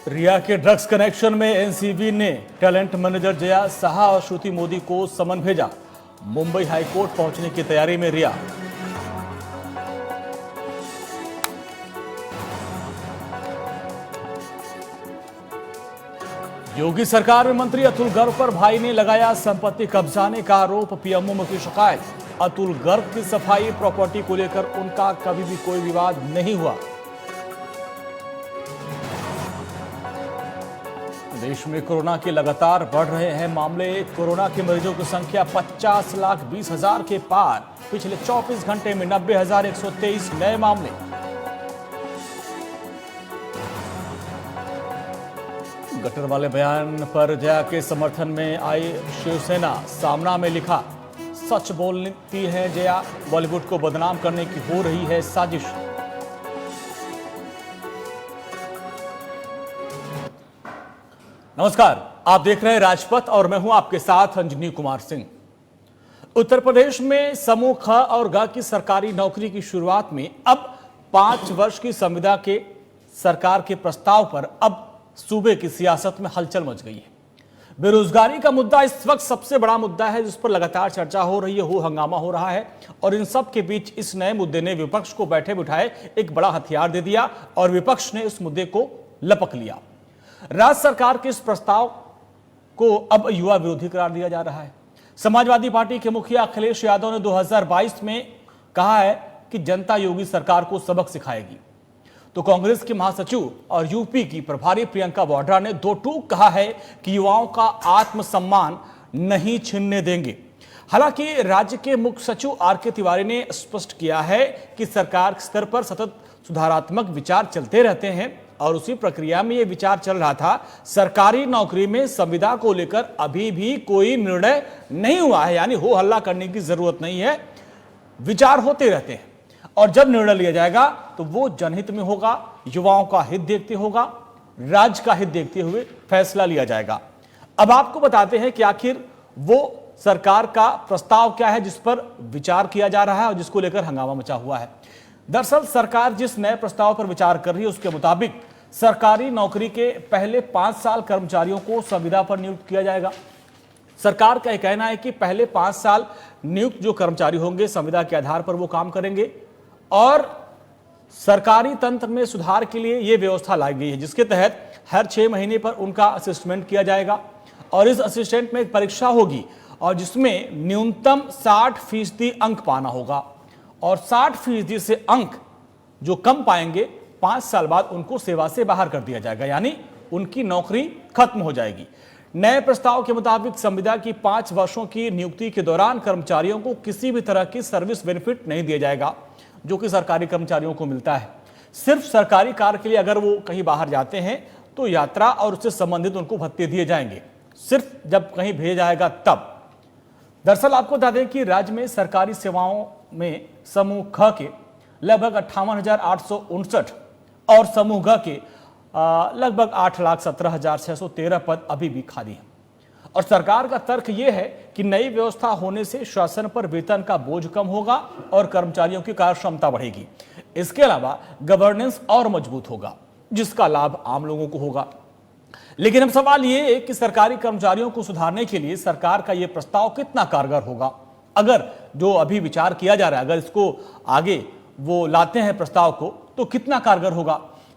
रिया के drugs connection में NCB ने टैलेंट मैनेजर जया साहा और श्रुति मोदी को समन भेजा। मुंबई हाईकोर्ट पहुंचने की तैयारी में रिया। योगी सरकार में मंत्री अतुल गर्ग पर भाई ने लगाया संपत्ति कब्जाने का आरोप। पीएमओ में की शिकायत। अतुल गर्ग की सफाई प्रॉपर्टी को लेकर उनका कभी भी कोई विवाद नहीं हुआ। देश में कोरोना के लगातार बढ़ रहे हैं मामले। कोरोना के मरीजों की संख्या 50,20,000 के पार। पिछले 24 घंटे में 90,123 नए मामले। गटर वाले बयान पर जया के समर्थन में आई शिवसेना। सामना में लिखा, सच बोलती है जया, बॉलीवुड को बदनाम करने की हो रही है साजिश। नमस्कार, आप देख रहे हैं राजपथ और मैं हूं आपके साथ अंजनी कुमार सिंह। उत्तर प्रदेश में समूह ख और ग की सरकारी नौकरी की शुरुआत में अब 5 वर्ष की संविदा के सरकार के प्रस्ताव पर अब सूबे की सियासत में हलचल मच गई है। बेरोजगारी का मुद्दा इस वक्त सबसे बड़ा मुद्दा है जिस पर लगातार चर्चा हो रही है, हो हंगामा हो रहा है। और इन सब के बीच इस नए मुद्दे ने विपक्ष को बैठे बिठाए एक बड़ा हथियार दे दिया और विपक्ष ने इस मुद्दे को लपक लिया। राज्य सरकार के इस प्रस्ताव को अब युवा विरोधी करार दिया जा रहा है। समाजवादी पार्टी के मुखिया अखिलेश यादव ने 2022 में कहा है कि जनता योगी सरकार को सबक सिखाएगी। तो कांग्रेस की महासचिव और यूपी की प्रभारी प्रियंका वाड्रा ने दो टूक कहा है कि युवाओं का आत्मसम्मान नहीं छीनने देंगे। हालांकि राज्य के मुख्य सचिव आर.के. तिवारी ने स्पष्ट किया है कि सरकार स्तर पर सतत सुधारात्मक विचार चलते रहते हैं और उसी प्रक्रिया में यह विचार चल रहा था। सरकारी नौकरी में संविदा को लेकर अभी भी कोई निर्णय नहीं हुआ है, यानी हो हल्ला करने की जरूरत नहीं है। विचार होते रहते हैं और जब निर्णय लिया जाएगा तो वो जनहित में होगा, युवाओं का हित देखते होगा, राज्य का हित देखते हुए फैसला लिया जाएगा। अब आपको बताते हैं कि आखिर वो सरकार का प्रस्ताव क्या है जिस पर विचार किया जा रहा है और जिसको लेकर हंगामा मचा हुआ है। दरअसल सरकार जिस नए प्रस्ताव पर विचार कर रही है उसके मुताबिक सरकारी नौकरी के पहले 5 साल कर्मचारियों को संविदा पर नियुक्त किया जाएगा। सरकार का कहना है कि पहले 5 साल नियुक्त जो कर्मचारी होंगे संविदा के आधार पर वो काम करेंगे और सरकारी तंत्र में सुधार के लिए यह व्यवस्था लाई गई है जिसके तहत हर 6 महीने पर उनका असेसमेंट किया जाएगा और इस असिस्टेंट में एक परीक्षा होगी और जिसमें न्यूनतम 60% अंक पाना होगा और 60% से अंक जो कम पाएंगे 5 साल बाद उनको सेवा से बाहर कर दिया जाएगा, यानी उनकी नौकरी खत्म हो जाएगी। नए प्रस्ताव के मुताबिक संविदा की 5 वर्षों की नियुक्ति के दौरान कर्मचारियों को किसी भी तरह की सर्विस बेनिफिट नहीं दिया जाएगा जो कि सरकारी कर्मचारियों को मिलता है। सिर्फ सरकारी कार्य के लिए अगर वो कहीं बाहर जाते हैं तो यात्रा और उससे संबंधित उनको भत्ते दिए जाएंगे, सिर्फ जब कहीं भेजा जाएगा तब। दरअसल आपको बता दें कि राज्य में सरकारी सेवाओं में समूह ख के लगभग 58,859 और समूह ग के लगभग 8,17,613 पद अभी भी खाली हैं। और सरकार का तर्क यह है कि नई व्यवस्था होने से शासन पर वेतन का बोझ कम होगा और कर्मचारियों की कार्य क्षमता बढ़ेगी। इसके अलावा गवर्नेंस और मजबूत होगा जिसका लाभ आम लोगों को होगा। लेकिन अब सवाल यह है कि सरकारी कर्मचारियों को सुधारने के लिए सरकार का यह प्रस्ताव कितना कारगर होगा। अगर जो अभी विचार किया जा रहा है अगर इसको आगे वो लाते हैं प्रस्ताव को तो कितना कारगर होगा।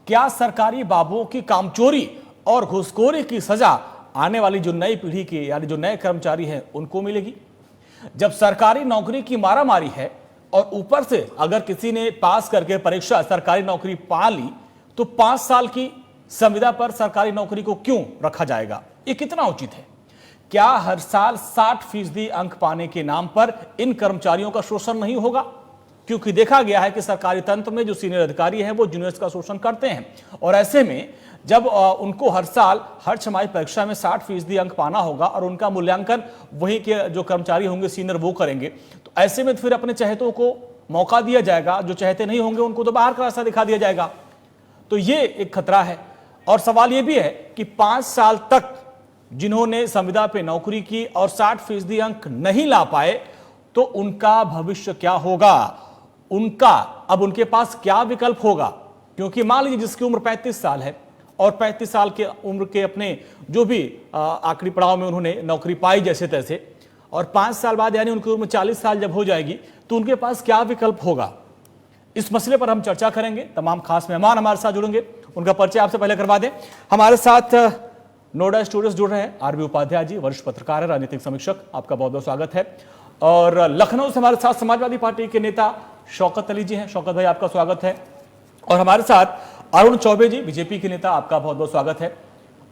क्या सरकारी बाबुओं की कामचोरी और घूसखोरी की सजा आने वाली जो नई पीढ़ी के यानी जो नए कर्मचारी हैं उनको मिलेगी। जब सरकारी नौकरी की मारामारी है और ऊपर से अगर किसी ने पास करके परीक्षा सरकारी नौकरी पा ली तो 5 साल की संविदा पर सरकारी नौकरी को क्यों रखा जाएगा, ये कितना उचित है। क्या हर साल 60% अंक पाने के नाम पर इन कर्मचारियों का शोषण नहीं होगा, क्योंकि देखा गया है कि सरकारी तंत्र में जो सीनियर अधिकारी हैं वो जूनियर्स का शोषण करते हैं और ऐसे में जब उनको हर साल हर छमाही परीक्षा में 60% अंक पाना होगा और उनका मूल्यांकन वही के जो कर्मचारी होंगे सीनियर वो करेंगे तो ऐसे में फिर अपने चहेतों को मौका दिया जाएगा, जो चाहते नहीं होंगे उनको तो बाहर का रास्ता दिखा दिया जाएगा। तो ये एक खतरा है। और सवाल ये भी है कि 5 साल तक जिन्होंने संविदा पे नौकरी की और 60% अंक नहीं ला पाए तो उनका भविष्य क्या होगा, उनका अब उनके पास क्या विकल्प होगा। क्योंकि मान लीजिए जिसकी उम्र 35 साल है और 35 साल के उम्र के अपने जो भी आखिरी पड़ाव में उन्होंने नौकरी पाई जैसे तैसे, और 5 साल बाद यानी उनकी उम्र 40 साल जब हो जाएगी तो उनके पास क्या विकल्प होगा, इस मसले पर हम चर्चा करेंगे। तमाम खास मेहमान हमारे साथ जुड़ेंगे, उनका परिचय आपसे पहले करवा दें। हमारे साथ नोएडा स्टूडियो से जुड़ रहे हैं आरबी उपाध्याय जी, वरिष्ठ पत्रकार है, राजनीतिक समीक्षक, आपका बहुत बहुत स्वागत है। और लखनऊ से हमारे साथ समाजवादी पार्टी के नेता शौकत अली जी हैं। शौकत भाई, आपका स्वागत है। और हमारे साथ अरुण चौबे जी, बीजेपी के नेता, आपका बहुत बहुत स्वागत है।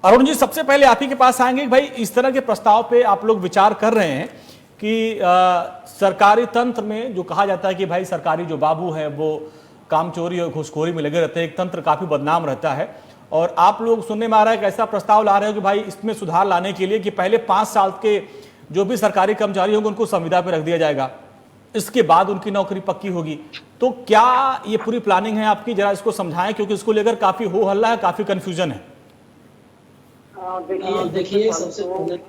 अरुण जी, सबसे पहले आप ही के पास आएंगे। भाई, इस तरह के प्रस्ताव पे आप लोग विचार कर रहे हैं कि सरकारी तंत्र में जो कहा जाता है कि भाई सरकारी जो बाबू है वो कामचोरी और घूसखोरी में लगे रहते हैं, एक तंत्र काफी बदनाम रहता है, और आप लोग सुनने में आ रहा है कि ऐसा प्रस्ताव ला रहे हो कि भाई इसमें सुधार लाने के लिए कि पहले 5 साल के जो भी सरकारी कर्मचारी होंगे उनको संविदा पर रख दिया जाएगा, इसके बाद उनकी नौकरी पक्की होगी। तो क्या ये पूरी प्लानिंग है आपकी? जरा इसको समझाएं, क्योंकि इसको लेकर काफी हो हल्ला है, काफी कंफ्यूजन है। देखिए, सबसे पहले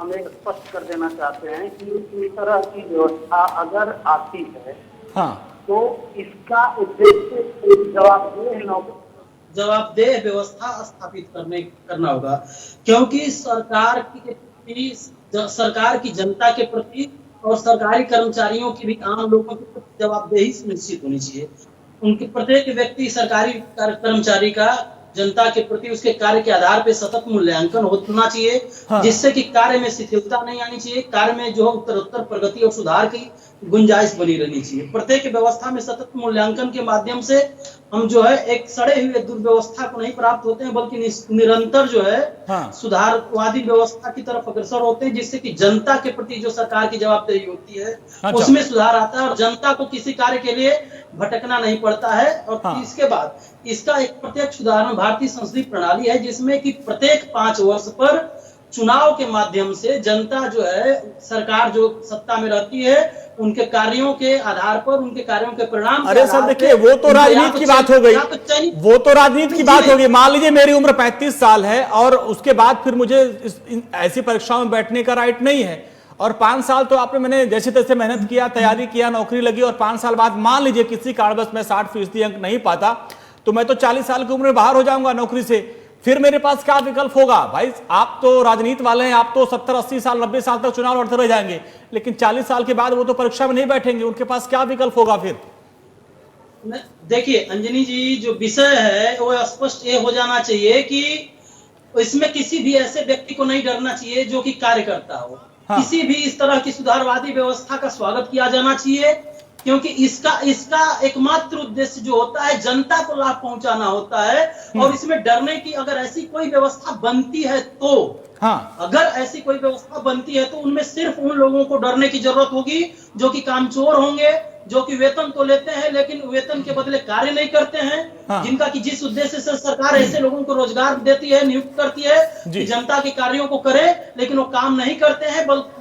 हम एक स्पष्ट कर देना चाहते हैं कि इस तरह की व्यवस्था अगर आती है, हाँ, तो इसका उद्देश्य जवाबदेह व्यवस्था स्थापित करना होगा, क्योंकि सरकार की जनता के प्रति और सरकारी कर्मचारियों की भी आम लोगों के प्रति जवाबदेही सुनिश्चित होनी चाहिए। उनके प्रत्येक व्यक्ति सरकारी कर्मचारी का जनता के प्रति उसके कार्य के आधार पर सतत मूल्यांकन होना चाहिए, हाँ। जिससे कि कार्य में शिथिलता नहीं आनी चाहिए, कार्य में जो उत्तरोत्तर प्रगति और सुधार की गुंजाइश बनी रहनी चाहिए। प्रत्येक व्यवस्था में सतत मूल्यांकन के माध्यम से हम जो है एक सड़े हुए दुर्व्यवस्था को नहीं प्राप्त होते हैं, बल्कि निरंतर जो है, हाँ। सुधारवादी व्यवस्था की तरफ अग्रसर होते हैं, जिससे कि जनता के प्रति जो सरकार की जवाबदेही होती है, अच्छा। उसमें सुधार आता है और जनता को किसी कार्य के लिए भटकना नहीं पड़ता है। और हाँ। इसके बाद इसका एक प्रत्यक्ष उदाहरण भारतीय संसदीय प्रणाली है, जिसमें कि प्रत्येक 5 वर्ष पर चुनाव के माध्यम से जनता जो है, सरकार जो सत्ता में रहती है, उनके कार्यों के आधार पर, उनके कार्यों के परिणाम। अरे सर देखिए, वो तो राजनीति की बात हो गई, वो तो राजनीति की बात होगी। मान लीजिए मेरी उम्र 35 साल है और उसके बाद फिर मुझे ऐसी परीक्षाओं में बैठने का राइट नहीं है, और 5 साल तो मैंने जैसे तैसे मेहनत किया, तैयारी किया, नौकरी लगी, और 5 साल बाद मान लीजिए किसी कारणवश मैं 60% अंक नहीं पाता, तो मैं तो 40 साल की उम्र में बाहर हो जाऊंगा नौकरी से। फिर मेरे पास क्या विकल्प होगा? भाई, आप तो राजनीति वाले हैं, आप तो 70, 80 साल, 90 साल तक चुनाव लड़ते रह जाएंगे, लेकिन 40 साल के बाद वो तो परीक्षा में नहीं बैठेंगे, उनके पास क्या विकल्प होगा फिर? देखिए अंजनी जी, जो विषय है वो स्पष्ट ये हो जाना चाहिए कि इसमें किसी भी ऐसे व्यक्ति को नहीं डरना चाहिए जो कि कार्य करता हो। हाँ। किसी भी इस तरह की सुधारवादी व्यवस्था का स्वागत किया जाना चाहिए, क्योंकि इसका एकमात्र उद्देश्य जो होता है जनता को लाभ पहुंचाना होता है। और इसमें डरने की अगर ऐसी कोई व्यवस्था बनती है तो, हाँ, अगर ऐसी कोई व्यवस्था बनती है तो उनमें सिर्फ उन लोगों को डरने की जरूरत होगी जो कि कामचोर होंगे, जो कि वेतन तो लेते हैं लेकिन वेतन के बदले कार्य नहीं करते हैं, हाँ। जिनका कि जिस उद्देश्य से सरकार ऐसे लोगों को रोजगार देती है, नियुक्त करती है कि जनता के कार्यों को करे, लेकिन वो काम नहीं करते हैं, बल्कि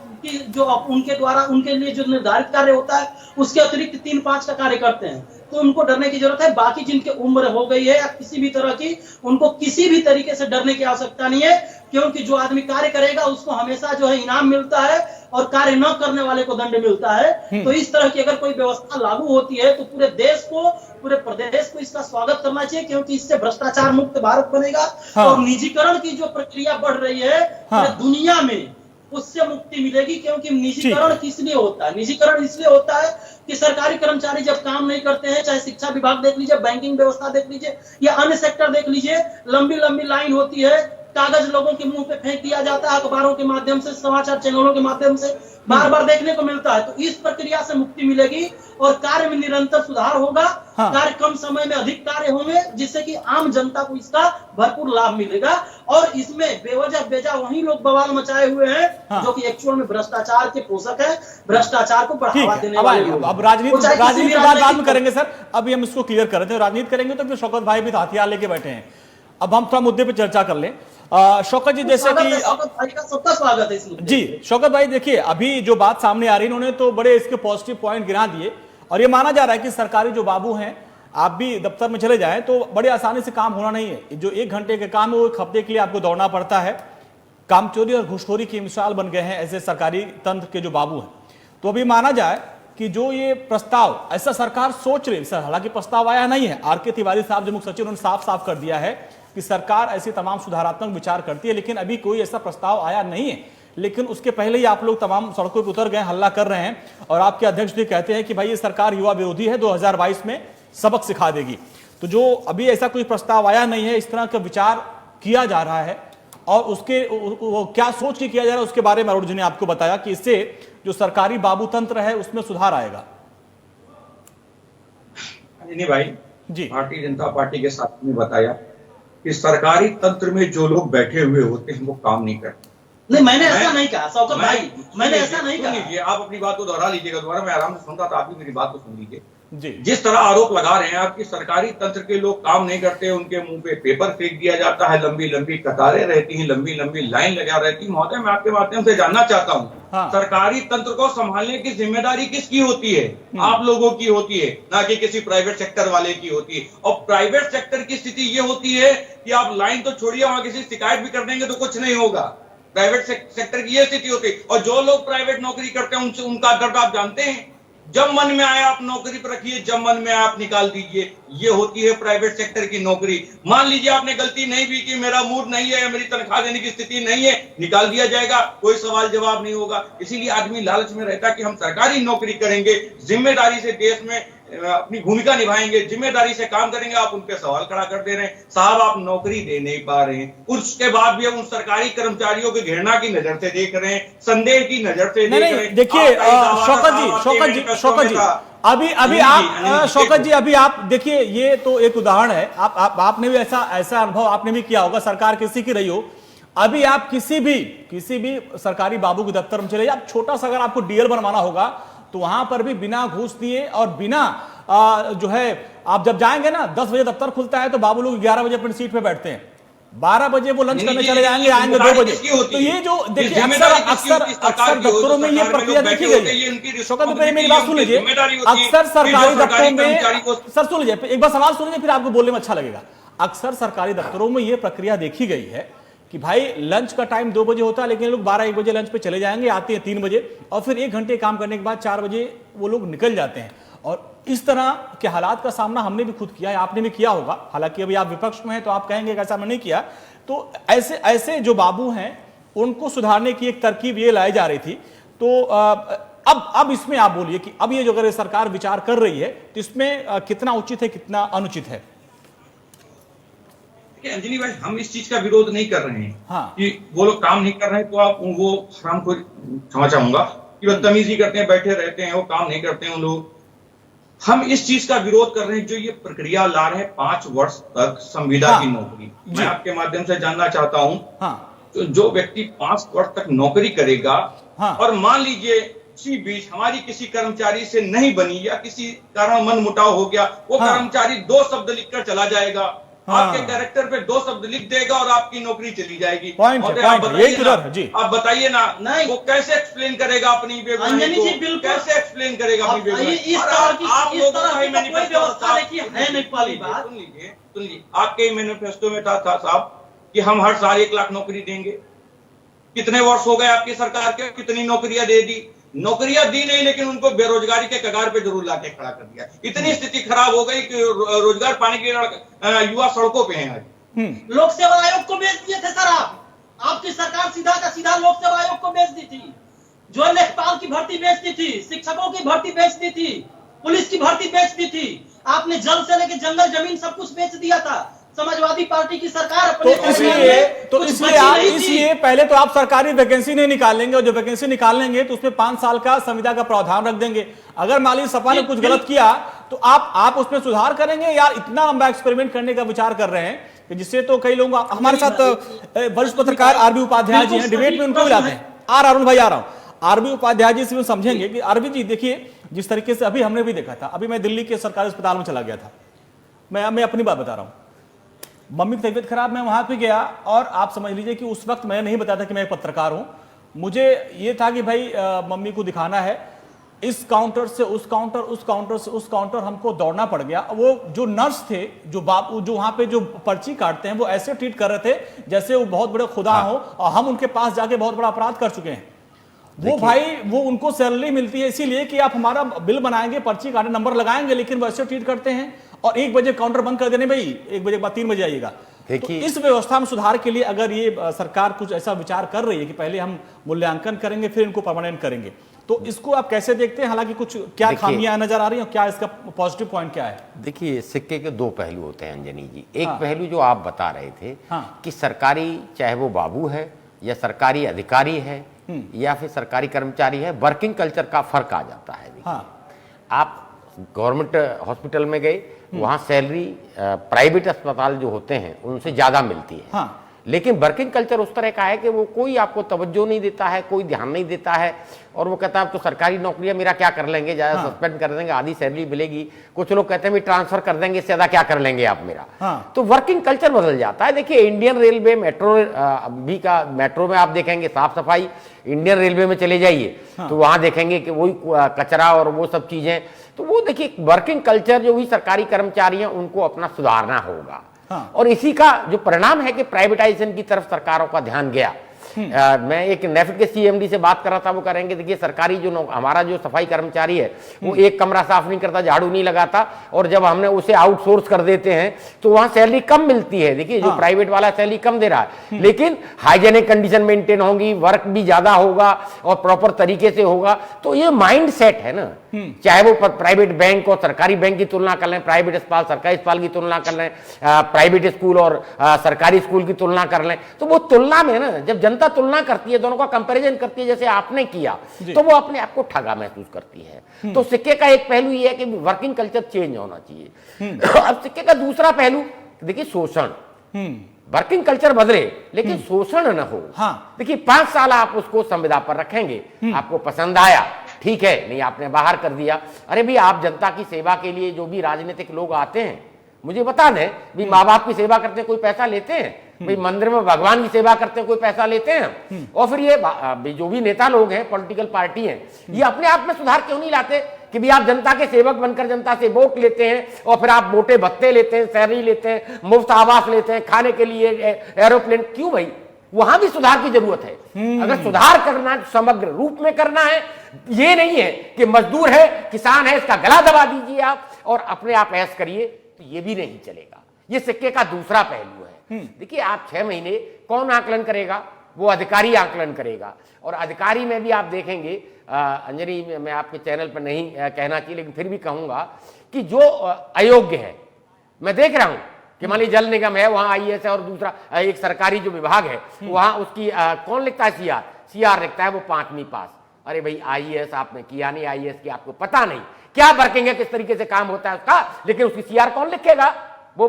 जो उनके द्वारा उनके लिए जो निर्धारित कार्य होता है उसके अतिरिक्त 3-5 का कार्य करते हैं। तो उनको डरने की जरूरत है। बाकी जिनके उम्र हो गई है या किसी भी तरह की, उनको किसी भी तरीके से डरने की आवश्यकता नहीं है, क्योंकि जो आदमी कार्य करेगा उसको हमेशा जो है इनाम मिलता है और कार्य न करने वाले को दंड मिलता है। तो इस तरह की अगर कोई व्यवस्था लागू होती है तो पूरे देश को, पूरे प्रदेश को इसका स्वागत करना चाहिए, क्योंकि इससे भ्रष्टाचार मुक्त भारत बनेगा। हाँ। और निजीकरण की जो प्रक्रिया बढ़ रही है, हाँ। पूरे दुनिया में उससे मुक्ति मिलेगी, क्योंकि निजीकरण किस लिए होता है? निजीकरण इसलिए होता है कि सरकारी कर्मचारी जब काम नहीं करते हैं, चाहे शिक्षा विभाग देख लीजिए, बैंकिंग व्यवस्था देख लीजिए या अन्य सेक्टर देख लीजिए, लंबी लंबी लाइन होती है, कागज लोगों के मुंह पे फेंक दिया जाता है, अखबारों के माध्यम से, समाचार चैनलों के माध्यम से बार बार देखने को मिलता है। तो इस प्रक्रिया से मुक्ति मिलेगी और कार्य में निरंतर सुधार होगा। हाँ। कार्य कम समय में अधिक कार्य होंगे, जिससे कि आम जनता को इसका भरपूर लाभ मिलेगा। और इसमें बेवजह बेजा वही लोग बवाल मचाए हुए हैं, हाँ। जो कि एक्चुअल में भ्रष्टाचार के पोषक है, भ्रष्टाचार को बढ़ावा देने वाले लोग। अब राजनीति की बात बाद में करेंगे सर, अभी हम इसको क्लियर कर रहे थे। राजनीति करेंगे तो फिर शौकत भाई भी हथियार लेके बैठे हैं। अब हम थोड़ा मुद्दे पे चर्चा कर लें। शौकत जी, जैसे कि शौकत भाई का सबका स्वागत है इसमें। जी शौकत भाई, देखिए अभी जो बात सामने आ रही है, उन्होंने तो बड़े इसके पॉजिटिव पॉइंट गिना दिए, और ये माना जा रहा है कि सरकारी जो बाबू हैं, आप भी दफ्तर में चले जाएं तो बड़े आसानी से काम होना नहीं है। जो 1 घंटे के काम है वो 1 हफ्ते के लिए आपको दौड़ना पड़ता है। कामचोरी और घूसखोरी की मिसाल बन गए हैं ऐसे सरकारी तंत्र के जो बाबू हैं। तो अभी माना जाए कि जो ये प्रस्ताव ऐसा सरकार सोच रही है, हालांकि प्रस्ताव आया नहीं है, आर के तिवारी साहब जो मुख्य सचिव, उन्होंने साफ साफ कर दिया है कि सरकार ऐसे तमाम सुधारात्मक विचार करती है, लेकिन अभी कोई ऐसा प्रस्ताव आया नहीं है। लेकिन उसके पहले ही आप लोग तमाम सड़कों पर उतर गए, हल्ला कर रहे हैं, और आपके अध्यक्ष भी कहते हैं कि भाई ये सरकार युवा विरोधी है, 2022 में सबक सिखा देगी। तो जो अभी ऐसा कोई प्रस्ताव आया नहीं है, इस तरह का विचार किया जा रहा है, और उसके वो क्या सोच के किया जा रहा है उसके बारे में अरुण जी ने आपको बताया कि इससे जो सरकारी बाबू तंत्र है उसमें सुधार आएगा। नहीं भाई जी, भारतीय जनता पार्टी के साथ में बताया कि सरकारी तंत्र में जो लोग बैठे हुए होते हैं वो काम नहीं करते। नहीं, मैंने ऐसा नहीं कहा शौकत भाई, मैंने ऐसा नहीं कहा। आप अपनी बात को दोहरा लीजिएगा दोबारा, मैं आराम से सुन रहा था, आप भी मेरी बात को सुन लीजिए। जी, जिस तरह आरोप लगा रहे हैं आपकी सरकारी तंत्र के लोग काम नहीं करते, उनके मुंह पे पेपर फेंक दिया जाता है, लंबी लंबी कतारें रहती हैं, लंबी लंबी लाइन लगा रहती है। महोदय, मैं आपके माध्यम से जानना चाहता हूँ, हाँ। सरकारी तंत्र को संभालने की जिम्मेदारी किसकी होती है? आप लोगों की होती है, ना कि किसी प्राइवेट सेक्टर वाले की होती है। और प्राइवेट सेक्टर की स्थिति ये होती है कि आप लाइन तो छोड़िए, वहां किसी शिकायत भी कर देंगे तो कुछ नहीं होगा। प्राइवेट सेक्टर की ये स्थिति होती है। और जो लोग प्राइवेट नौकरी करते हैं उनसे उनका दर्द आप जानते हैं। जब मन में आया आप नौकरी पर रखिए, जब मन में आया आप निकाल दीजिए। ये होती है प्राइवेट सेक्टर की नौकरी। मान लीजिए आपने गलती नहीं भी की, मेरा मूड नहीं है या मेरी तनख्वाह देने की स्थिति नहीं है, निकाल दिया जाएगा, कोई सवाल जवाब नहीं होगा। इसीलिए आदमी लालच में रहता है कि हम सरकारी नौकरी करेंगे, जिम्मेदारी से देश में अपनी भूमिका निभाएंगे, जिम्मेदारी से काम करेंगे। आप उन पे सवाल खड़ा कर दे रहे हैं। साहब, आप नौकरी दे नहीं पा रहे हैं, उसके बाद भी हम उन सरकारी कर्मचारियों की घृणा की नजर से देख रहे हैं, संदेह की नजर से देख रहे हैं। देखिए शौकत जी अभी आप शौकत जी अभी आप देखिए, ये तो एक उदाहरण है। आपने भी ऐसा अनुभव आपने भी किया होगा, सरकार किसी की रही हो। अभी आप किसी भी सरकारी बाबू के दफ्तर में चले जाइए, आप छोटा सा अगर आपको डीएल बनवाना होगा तो वहां पर भी बिना घूस दिए और बिना जो है, आप जब जाएंगे ना 10 बजे दफ्तर खुलता है तो बाबू लोग 11 बजे अपनी सीट पे बैठते हैं, 12 बजे वो लंच करने चले जाएंगे, आएंगे 2 बजे। तो ये जो देखिए अक्सर दफ्तरों में ये प्रक्रिया देखी गई है। शौकत भाई, मेरी बात सुन लीजिए, अक्सर सरकारी दफ्तरों में, सर सुन लीजिए, एक बार सवाल सुन लीजिए, फिर आपको बोलने में अच्छा लगेगा। अक्सर सरकारी दफ्तरों में ये प्रक्रिया देखी गई है कि भाई लंच का टाइम 2 बजे होता है, लेकिन लोग 12-1 बजे लंच पे चले जाएंगे, आते हैं 3 बजे, और फिर 1 घंटे काम करने के बाद 4 बजे वो लोग निकल जाते हैं। और इस तरह के हालात का सामना हमने भी खुद किया है, आपने भी किया होगा। हालांकि अभी आप विपक्ष में हैं तो आप कहेंगे कि ऐसा हमने नहीं किया। तो ऐसे जो बाबू हैं उनको सुधारने की एक तरकीब ये लाई जा रही थी। तो अब इसमें आप बोलिए कि अब ये जो अगर सरकार विचार कर रही है तो इसमें कितना उचित है, कितना अनुचित है? अंजनी भाई, हम इस चीज का विरोध नहीं कर रहे हैं। हाँ। कि वो लोग काम नहीं कर रहे हैं तो आप वो हराम को क्षमा चाहूंगा कि बदतमीजी करते हैं, बैठे रहते हैं, वो काम नहीं करते हैं उन लोग। हम इस चीज का विरोध कर रहे हैं जो ये प्रक्रिया ला रहे हैं 5 वर्ष तक संविदा हाँ। की नौकरी। मैं आपके माध्यम से जानना चाहता हूं, हाँ। तो जो व्यक्ति 5 वर्ष तक नौकरी करेगा, हाँ। और मान लीजिए इसी बीच हमारी किसी कर्मचारी से नहीं बनी या किसी कारण मन मुटाव हो गया, वो हाँ। कर्मचारी 2 शब्द लिखकर चला जाएगा, हाँ। आपके कैरेक्टर पे 2 शब्द लिख देगा और आपकी नौकरी चली जाएगी। पॉइंट आप बताइए ना, नहीं, वो कैसे एक्सप्लेन करेगा अपनी बेगुनाही अंजनी को? जी, बिल्कुल कैसे एक्सप्लेन करेगा अपनी बेगुनाही? इस तरह की कोई व्यवस्था देखिए है नहीं। पहली बात सुन लीजिए, आपके मैनिफेस्टो में था साहब कि हम हर साल 1 लाख नौकरी देंगे। कितने वर्ष हो गए आपकी सरकार के, कितनी नौकरियां दे दी? नौकरियां दी नहीं, लेकिन उनको बेरोजगारी के कगार पे जरूर लाके खड़ा कर दिया। इतनी स्थिति खराब हो गई कि रोजगार पाने के युवा सड़कों पे हैं आज। लोक सेवा आयोग को बेच दिए थे सर आपकी सरकार सीधा का सीधा लोक सेवा आयोग को बेच दी थी, जो लेखपाल की भर्ती बेचती थी, शिक्षकों की भर्ती बेचती थी, पुलिस की भर्ती बेचती थी। आपने जल से लेकर जंगल जमीन सब कुछ बेच दिया था। समाजवादी पार्टी की सरकार तो इसलिए पहले तो आप सरकारी वैकेंसी नहीं निकालेंगे, और जो वैकेंसी निकालेंगे तो उसमें 5 साल का संविदा का प्रावधान रख देंगे। अगर मान लीजिए सपा ने कुछ गलत किया तो आप उसमें सुधार करेंगे। यार इतना लंबा एक्सपेरिमेंट करने का विचार कर रहे हैं कि जिससे तो कई लोग, हमारे साथ वरिष्ठ पत्रकार आरबी उपाध्याय जी हैं, डिबेट में उनको बुलाते हैं। अरुण भाई आ रहा हूं, आरबी उपाध्याय जी से समझेंगे कि आरबी जी देखिए, जिस तरीके से अभी हमने भी देखा था, अभी मैं दिल्ली के सरकारी अस्पताल में चला गया था, मैं अपनी बात बता रहा हूं, मम्मी की तबीयत खराब, मैं वहां पे गया, और आप समझ लीजिए कि उस वक्त मैंने नहीं बताया था कि मैं एक पत्रकार हूं। मुझे ये था कि भाई मम्मी को दिखाना है, इस काउंटर से उस काउंटर, उस काउंटर से उस काउंटर, हमको दौड़ना पड़ गया। वो जो नर्स थे, जो बापू जो वहां पे जो पर्ची काटते हैं, वो ऐसे ट्रीट कर रहे थे जैसे वो बहुत बड़े खुदा हो, और हम उनके पास जाके बहुत बड़ा अपराध कर चुके हैं। वो भाई, वो उनको सैलरी मिलती है इसीलिए कि आप हमारा बिल बनाएंगे, पर्ची काटे, नंबर लगाएंगे, लेकिन वो ऐसे ट्रीट करते हैं। और 1 बजे काउंटर बंद कर देने, भाई 1 बजे के बाद 3 बजे आइएगा। तो इस व्यवस्था में सुधार के लिए अगर ये सरकार कुछ ऐसा विचार कर रही है कि पहले हम मूल्यांकन करेंगे फिर इनको परमानेंट करेंगे, तो इसको आप कैसे देखते हैं? हालांकि कुछ क्या खामियां नजर आ रही हैं, क्या इसका पॉजिटिव पॉइंट क्या है? देखिए, सिक्के के दो पहलू होते हैं अंजनी जी। एक पहलू जो आप बता रहे थे कि सरकारी, चाहे वो बाबू है या सरकारी अधिकारी है या फिर सरकारी कर्मचारी है, वर्किंग कल्चर का फर्क आ जाता है। आप गवर्नमेंट हॉस्पिटल में गए, वहां सैलरी प्राइवेट अस्पताल जो होते हैं उनसे ज्यादा मिलती है। लेकिन वर्किंग कल्चर उस तरह का है कि वो कोई आपको तवज्जो नहीं देता है, कोई ध्यान नहीं देता है, और वो कहता है तो सरकारी नौकरी है, मेरा क्या कर लेंगे, ज्यादा सस्पेंड कर देंगे, आधी सैलरी मिलेगी। कुछ लोग कहते हैं ट्रांसफर कर देंगे, इससे ज्यादा क्या कर लेंगे आप मेरा। तो वर्किंग कल्चर बदल जाता है। देखिए, इंडियन रेलवे मेट्रो में आप देखेंगे साफ सफाई, इंडियन रेलवे में चले जाइए तो वहां देखेंगे कि वही कचरा और वो सब चीजें। तो वो देखिए, वर्किंग कल्चर जो भी सरकारी कर्मचारी हैं उनको अपना सुधारना होगा। और इसी का जो परिणाम है कि प्राइवेटाइजेशन की तरफ सरकारों का ध्यान गया। मैं एक नेफेड के सीएमडी से बात कर रहा था, वो करेंगे देखिए सरकारी जो हमारा जो सफाई कर्मचारी है वो एक कमरा साफ नहीं करता, झाड़ू नहीं लगाता, और जब हमने उसे आउटसोर्स कर देते हैं तो वहां सैलरी कम मिलती है। देखिए, जो प्राइवेट वाला सैलरी कम दे रहा है, लेकिन हाइजेनिक कंडीशन मेंटेन होगी, वर्क भी ज्यादा होगा और प्रॉपर तरीके से होगा। तो ये माइंड सेट है ना, चाहे वो प्राइवेट बैंक और सरकारी बैंक की तुलना कर लें, प्राइवेट अस्पताल सरकारी अस्पताल की तुलना कर लें, प्राइवेट स्कूल और सरकारी स्कूल की तुलना कर लें, तो वो तुलना में ना, जब जनता तुलना करती है, दोनों का कंपैरिजन करती है जैसे आपने किया, तो वो अपने आप को ठगा महसूस करती है। तो सिक्के का एक पहलू ये है कि वर्किंग कल्चर चेंज होना चाहिए। अब सिक्के का दूसरा पहलू देखिए, शोषण। वर्किंग कल्चर बदले लेकिन शोषण न हो। देखिए, 5 साल आप उसको संविदा पर रखेंगे, आपको पसंद आया, ठीक है, नहीं आपने बाहर कर दिया। अरे भाई, आप जनता की सेवा के लिए जो भी राजनीतिक लोग आते हैं, मुझे बता दें भी, माँ बाप की सेवा करते हैं कोई पैसा लेते हैं? भाई, मंदिर में भगवान की सेवा करते हैं कोई पैसा लेते हैं? और फिर ये जो भी नेता लोग हैं, पॉलिटिकल पार्टी हैं, ये अपने आप में सुधार क्यों नहीं लाते कि भी आप जनता के सेवक बनकर जनता से वोट लेते हैं और फिर आप मोटे भत्ते लेते हैं, सैलरी लेते हैं, मुफ्त आवास लेते हैं, खाने के लिए एरोप्लेन? क्यों भाई? वहां भी सुधार की जरूरत है। अगर सुधार करना है समग्र रूप में करना है, ये नहीं है कि मजदूर है, किसान है, इसका गला दबा दीजिए आप और अपने आप ऐश करिए, तो ये भी नहीं चलेगा। ये सिक्के का दूसरा पहलू है। देखिए, आप 6 महीने कौन आकलन करेगा? वो अधिकारी आकलन करेगा। और अधिकारी में भी आप देखेंगे, अंजनी, मैं आपके चैनल पर नहीं कहना चाहिए लेकिन फिर भी कहूंगा कि जो अयोग्य है, मैं देख रहा हूं कि मान लीजिए जल निगम है, वहां आईएएस है, और दूसरा एक सरकारी जो विभाग है वहां उसकी कौन लिखता है? सीआर लिखता है, वो 5वीं पास। अरे भाई, आईएएस आपने किया नहीं, आईएएस की आपको पता नहीं क्या वर्किंग है, किस तरीके से काम होता है उसका, लेकिन उसकी सीआर कौन लिखेगा? वो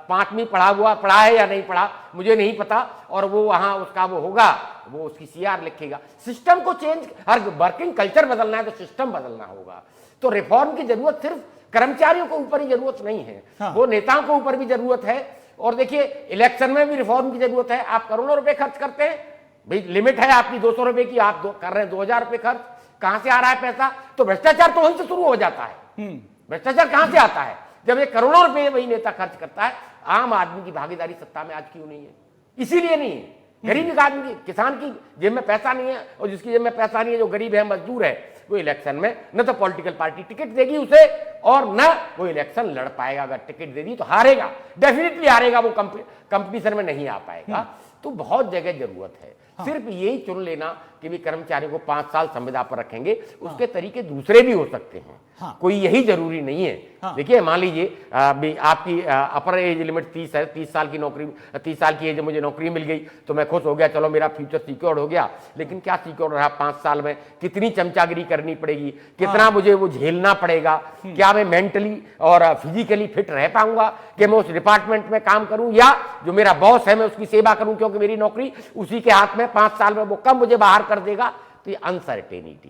5वीं पढ़ा है या नहीं पढ़ा मुझे नहीं पता, और वो वहां उसका वो होगा, वो उसकी सीआर लिखेगा। सिस्टम को चेंज, हर वर्किंग कल्चर बदलना है तो सिस्टम बदलना होगा। तो रिफॉर्म की जरूरत सिर्फ कर्मचारियों के ऊपर ही जरूरत नहीं है, वो नेताओं के ऊपर भी जरूरत है। और देखिए, इलेक्शन में भी रिफॉर्म की जरूरत है। आप करोड़ों रुपए खर्च करते हैं, भाई लिमिट है आपकी 200 रुपए की, आप कर रहे हैं 2000 रुपए खर्च, कहां से आ रहा है पैसा? तो भ्रष्टाचार तो वहीं से शुरू हो जाता है। भ्रष्टाचार कहां से आता है? जब ये करोड़ों रुपए वही नेता खर्च करता है। आम आदमी की भागीदारी सत्ता में आज क्यों नहीं है? इसीलिए नहीं है। गरीब आदमी की, किसान की जेब में पैसा नहीं है, और जिसकी जेब में पैसा नहीं है, जो गरीब है, मजदूर है, वो इलेक्शन में न तो पॉलिटिकल पार्टी टिकट देगी उसे, और न वो इलेक्शन लड़ पाएगा। अगर टिकट दे दी तो हारेगा, डेफिनेटली हारेगा, वो कंपटीशन में नहीं आ पाएगा। तो बहुत जगह जरूरत है। सिर्फ यही चुन लेना कि भी कर्मचारी को 5 साल संविदा पर रखेंगे, उसके तरीके दूसरे भी हो सकते हैं। कोई यही जरूरी नहीं है। देखिए, मान लीजिए आपकी अपर एज लिमिट 30 है, 30 साल की नौकरी, 30 साल की एज मुझे नौकरी मिल गई तो मैं खुश हो गया, चलो मेरा फ्यूचर सिक्योर्ड हो गया। लेकिन क्या सिक्योर्ड रहा? 5 साल में कितनी चमचागिरी करनी पड़ेगी, कितना मुझे वो झेलना पड़ेगा, क्या मैं मेंटली और फिजिकली फिट रह पाऊंगा कि मैं उस डिपार्टमेंट में काम करूं, या जो मेरा बॉस है मैं उसकी सेवा करूं, क्योंकि मेरी नौकरी उसी के हाथ में, 5 साल में वो कब मुझे बाहर कर देगा। तो ये अनसर्टेनिटी।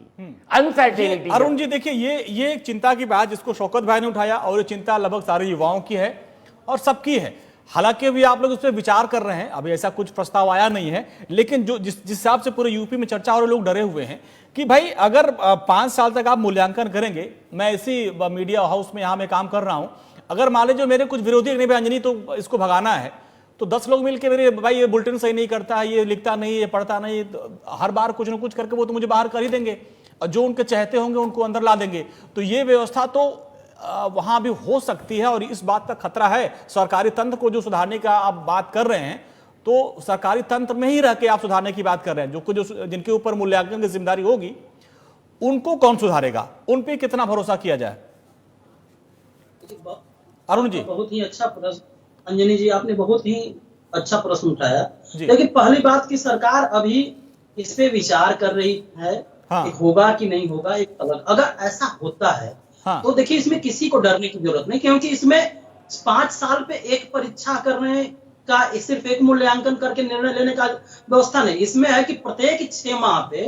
अरुण जी, देखिए, ये एक चिंता की बात जिसको शौकत भाई ने उठाया, और ये चिंता लगभग सारे युवाओं की है और सबकी है। हालांकि अभी आप लोग उस पर विचार कर रहे हैं, अभी ऐसा कुछ प्रस्ताव आया नहीं है, लेकिन जो जिस हिसाब से पूरे यूपी में चर्चा हो रही, लोग डरे हुए हैं कि भाई अगर 5 साल तक आप मूल्यांकन करेंगे, मैं इसी मीडिया हाउस में यहाँ मैं काम कर रहा हूँ, अगर मान लीजिए मेरे कुछ विरोधी नहीं, भाई अंजनी तो इसको भगाना है, तो 10 लोग मिलकर मेरे भाई ये बुलेटिन सही नहीं करता है, ये लिखता नहीं, ये पढ़ता नहीं, तो हर बार कुछ ना कुछ करके वो तो मुझे बाहर कर ही देंगे, और जो उनके चाहते होंगे उनको अंदर ला देंगे। तो ये व्यवस्था तो वहां भी हो सकती है और इस बात का खतरा है? सरकारी तंत्र को जो सुधारने का आप बात कर रहे हैं, तो सरकारी तंत्र में ही रह के आप सुधारने की बात कर रहे हैं, जो जिनके ऊपर मूल्यांकन की जिम्मेदारी होगी उनको कौन सुधारेगा? उन पे कितना भरोसा किया जाए? अरुण जी, बहुत ही अच्छा प्रश्न अंजनी जी, आपने बहुत ही अच्छा प्रश्न उठाया। लेकिन पहली बात की सरकार अभी इस पे विचार कर रही है कि होगा कि नहीं होगा। एक अलग, अगर ऐसा होता है तो देखिए इसमें किसी को डरने की जरूरत नहीं, क्योंकि इसमें 5 साल पे एक परीक्षा करने का, सिर्फ एक मूल्यांकन करके निर्णय लेने का व्यवस्था नहीं। इसमें है कि प्रत्येक 6 माह पे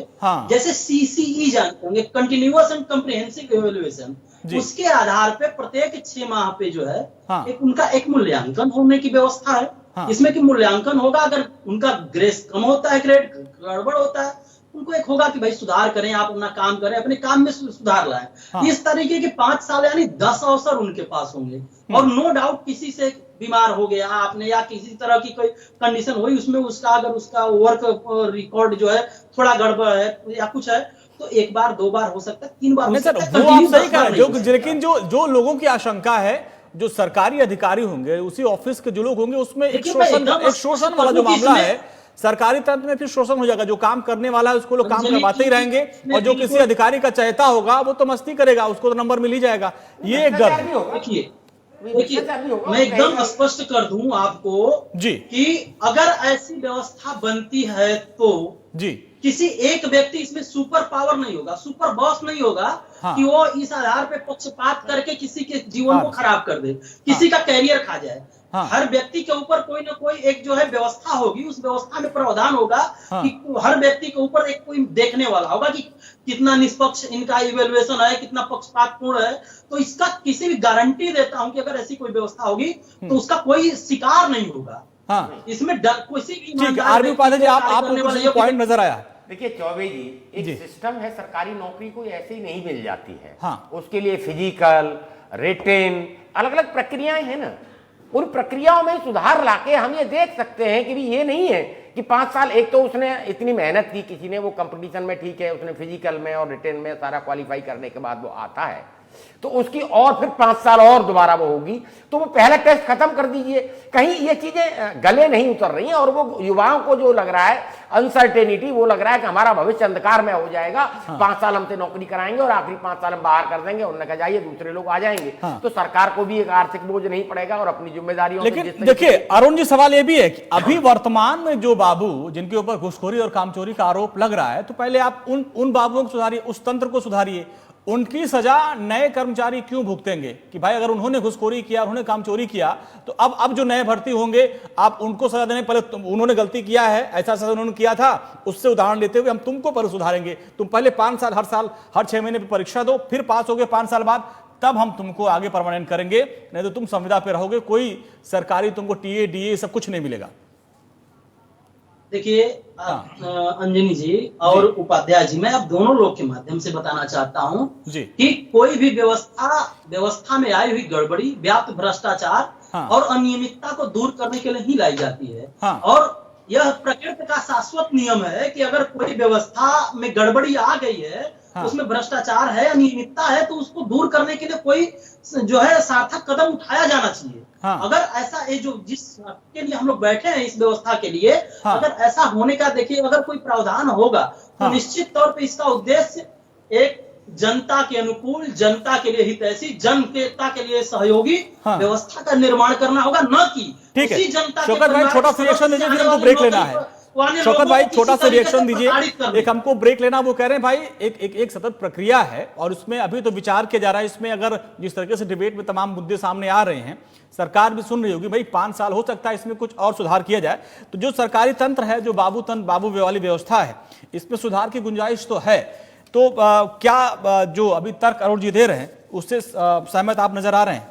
जैसे CCE जानते होंगे, कंटिन्यूअस एंड कम्प्रिहेंसिव इवैल्यूएशन, उसके आधार पे प्रत्येक 6 माह पे जो है एक उनका एक मूल्यांकन होने की व्यवस्था है। इसमें कि मूल्यांकन होगा, अगर उनका ग्रेस कम होता है, ग्रेड गड़बड़ होता है, उनको एक होगा कि भाई सुधार करें, आप अपना काम करें, अपने काम में सुधार लाएं। इस तरीके के 5 साल यानी 10 अवसर उनके पास होंगे। और नो डाउट किसी से बीमार हो गया आपने या किसी तरह की कोई कंडीशन हुई, उसमें उसका अगर उसका वर्क रिकॉर्ड जो है थोड़ा गड़बड़ है या कुछ है, तो 1 बार 2 बार हो सकता है, 3 बार हो सकता है। वो आप सही कह रहे हैं, लेकिन जो लोगों की आशंका है, जो सरकारी अधिकारी होंगे, उसी ऑफिस के जो लोग होंगे, उसमें एक शोषण वाला जो मामला है, सरकारी तंत्र में फिर शोषण हो जाएगा। जो काम करने वाला है उसको लोग काम करवाते ही रहेंगे, और जो किसी अधिकारी का चहेता होगा वो तो मस्ती करेगा, उसको तो नंबर मिल ही जाएगा। ये एक गलत। देखिए मैं एकदम स्पष्ट कर दूं आपको जी कि अगर ऐसी व्यवस्था बनती है तो जी किसी एक व्यक्ति इसमें सुपर पावर नहीं होगा, सुपर बॉस नहीं होगा कि वो इस आधार पे पक्षपात करके किसी के जीवन को खराब कर दे, किसी का कैरियर खा जाए। हर व्यक्ति के ऊपर कोई ना कोई एक जो है व्यवस्था होगी, उस व्यवस्था में प्रावधान होगा कि हर व्यक्ति के ऊपर एक कोई देखने वाला होगा कि कितना निष्पक्ष इनका इवैल्यूएशन है, कितना पक्षपातपूर्ण है। तो इसका किसी भी गारंटी देता हूं कि अगर ऐसी कोई व्यवस्था होगी तो उसका कोई शिकार नहीं होगा। इसमें डर किसी भी आर्मी उपाध्याय जी, आपको पॉइंट नजर आया? देखिए चौबे जी, एक सिस्टम है, सरकारी नौकरी कोई ऐसे ही नहीं मिल जाती है। उसके लिए फिजिकल, रिटेन, अलग अलग प्रक्रियाएं हैं ना। उन प्रक्रियाओं में सुधार लाके हम ये देख सकते हैं कि भी ये नहीं है कि 5 साल, एक तो उसने इतनी मेहनत की, किसी ने वो कंपटीशन में ठीक है, उसने फिजिकल में और रिटेन में सारा क्वालिफाई करने के बाद वो आता है, तो उसकी और फिर 5 साल और दोबारा वो होगी, तो वो पहला टेस्ट खत्म कर दीजिए। कहीं ये चीजें गले नहीं उतर रही हैं, और वो युवाओं को जो लग रहा है अनसर्टेनिटी, वो लग रहा है कि हमारा भविष्य अंधकार में हो जाएगा। 5 साल हमसे नौकरी कराएंगे और आखिरी 5 साल हम बाहर कर देंगे, उन्होंने कहा जाइए दूसरे लोग आ जाएंगे। तो सरकार को भी एक आर्थिक बोझ नहीं पड़ेगा और अपनी जिम्मेदारियों। लेकिन देखिए अरुण जी, सवाल ये भी है कि अभी वर्तमान में जो बाबू जिनके ऊपर घूसखोरी और कामचोरी का आरोप लग रहा है, तो पहले आप उन बाबुओं को सुधारिए, उस तंत्र को सुधारिए। उनकी सजा नए कर्मचारी क्यों भुगतेंगे कि भाई अगर उन्होंने घुसखोरी किया, उन्होंने कामचोरी किया, तो अब जो नए भर्ती होंगे आप उनको सजा देने, पहले उन्होंने गलती किया है, ऐसा सजा उन्होंने किया था, उससे उदाहरण लेते हुए हम तुमको पर सुधारेंगे। तुम पहले 5 साल हर 6 महीने पर परीक्षा दो, फिर पास हो गए 5 साल बाद, तब हम तुमको आगे परमानेंट करेंगे, नहीं तो तुम संविदा पे रहोगे, कोई सरकारी तुमको टीए डीए सब कुछ नहीं मिलेगा। देखिए अंजनी जी और उपाध्याय जी, मैं अब दोनों लोग के माध्यम से बताना चाहता हूं कि कोई भी व्यवस्था में आई हुई गड़बड़ी, व्याप्त भ्रष्टाचार और अनियमितता को दूर करने के लिए ही लाई जाती है। और यह प्रकृति का शाश्वत नियम है कि अगर कोई व्यवस्था में गड़बड़ी आ गई है, उसमें भ्रष्टाचार है, अनियमितता है, तो उसको दूर करने के लिए कोई जो है सार्थक कदम उठाया जाना चाहिए। अगर ऐसा ये जो जिस के लिए हम लोग बैठे हैं इस व्यवस्था के लिए, अगर ऐसा होने का देखिए अगर कोई प्रावधान होगा तो निश्चित तौर पे इसका उद्देश्य एक जनता के अनुकूल, जनता के लिए हितैषी, जनता के लिए सहयोगी व्यवस्था का निर्माण करना होगा, न कि उसी जनता। शौकत भाई छोटा सा रिएक्शन दीजिए, फिर हमको ब्रेक लेना है। शौकत भाई छोटा सा रिएक्शन दीजिए, एक हमको ब्रेक लेना। वो कह रहे हैं भाई एक सतत प्रक्रिया है और उसमें अभी तो विचार किया जा रहा है। इसमें अगर जिस तरीके से डिबेट में तमाम मुद्दे सामने आ रहे हैं, सरकार भी सुन रही होगी, भाई 5 साल हो सकता है इसमें कुछ और सुधार किया जाए। तो जो सरकारी तंत्र है, जो बाबू वाली व्यवस्था है, इसमें सुधार की गुंजाइश तो है। तो क्या जो अभी तर्क अरुण जी दे रहे हैं उससे सहमत आप नजर आ रहे हैं?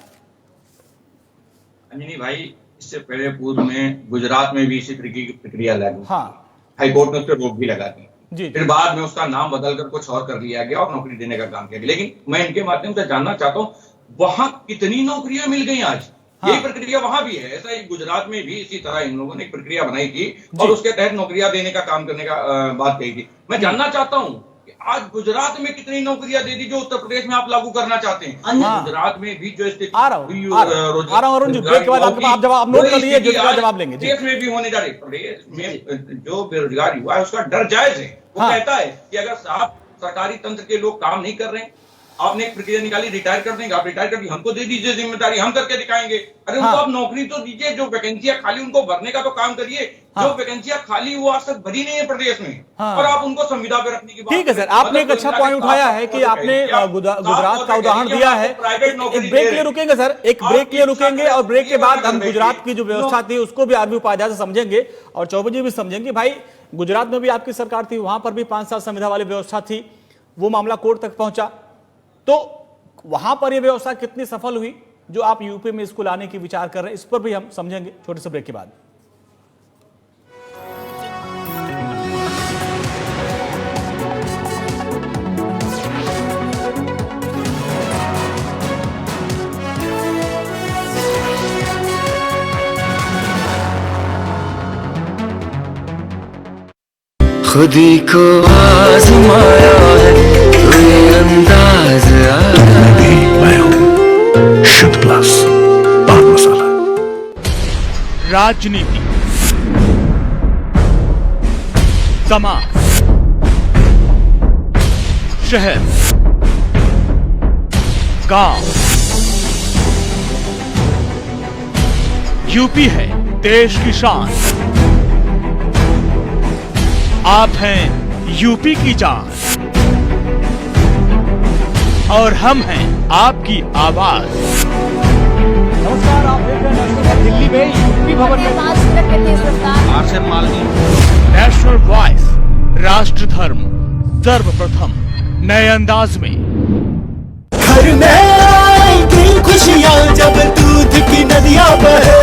अंजनी भाई, इससे पहले पूर्व में गुजरात में भी इसी तरीके की प्रक्रिया लागू, हाईकोर्ट ने उस पर रोक भी लगा दी, फिर बाद में उसका नाम बदलकर कुछ और कर लिया गया और नौकरी देने का काम किया गया। लेकिन मैं इनके माध्यम से जानना चाहता हूँ, वहां कितनी नौकरियां मिल गई आज? यही प्रक्रिया वहां भी है। ऐसा ही गुजरात में भी इसी तरह इन लोगों ने एक प्रक्रिया बनाई थी और उसके तहत नौकरियां देने का काम करने का बात कही थी। मैं जानना चाहता हूं कि आज गुजरात में कितनी नौकरियां दे दी जो उत्तर प्रदेश में आप लागू करना चाहते हैं। गुजरात में भी जो स्थिति आ रहा हूं अरुण जी, ब्रेक के बाद आप जवाब नोट कर लीजिए, जवाब लेंगे। प्रदेश में भी होने जा रही, प्रदेश में जो बेरोजगार युवा है उसका डर जायज है। वो कहता है कि अगर आप सरकारी तंत्र के लोग काम नहीं कर रहे हैं, आपने एक प्रक्रिया निकाली रिटायर कर देंगे, आप रिटायर कर दी, हमको दे दीजिए जिम्मेदारी, हम करके दिखाएंगे। अरे उनको आप नौकरी तो दीजिए, जो वैकेंसियां खाली उनको भरने का तो काम करिए। जो वैकेंसियां खाली वो आज तक भरी नहीं है प्रदेश में, और आप उनको संविदा पे रखने की बात। ठीक है सर, आपने एक अच्छा पॉइंट उठाया है कि आपने गुजरात का उदाहरण दिया है। एक ब्रेक लिए रुकेंगे सर, एक ब्रेक लिए रुकेंगे और ब्रेक के बाद हम गुजरात की जो व्यवस्था थी उसको भी आर्मी उपाध्याय से समझेंगे और चौबे जी भी समझेंगे। भाई गुजरात में भी आपकी सरकार थी, वहां पर भी 5 साल संविदा वाली व्यवस्था थी, वो मामला कोर्ट तक पहुंचा, तो वहां पर यह व्यवस्था कितनी सफल हुई जो आप यूपी में इसको लाने की विचार कर रहे हैं, इस पर भी हम समझेंगे छोटे से ब्रेक के बाद। खुदी को आजमाया है कोई अंदाज मैं हूं शुद्ध प्लस पान मसाला। राजनीति, समाज, शहर, गांव, यूपी है देश की शान। आप हैं यूपी की जान और हम हैं आपकी आवाज। नमस्कार, आप देख रहे हैं दिल्ली में यूपी भवन में नेशनल वॉइस, राष्ट्र धर्म सर्वप्रथम नए अंदाज में। घर में दिल खुशियां जब दूध की नदियां बहे।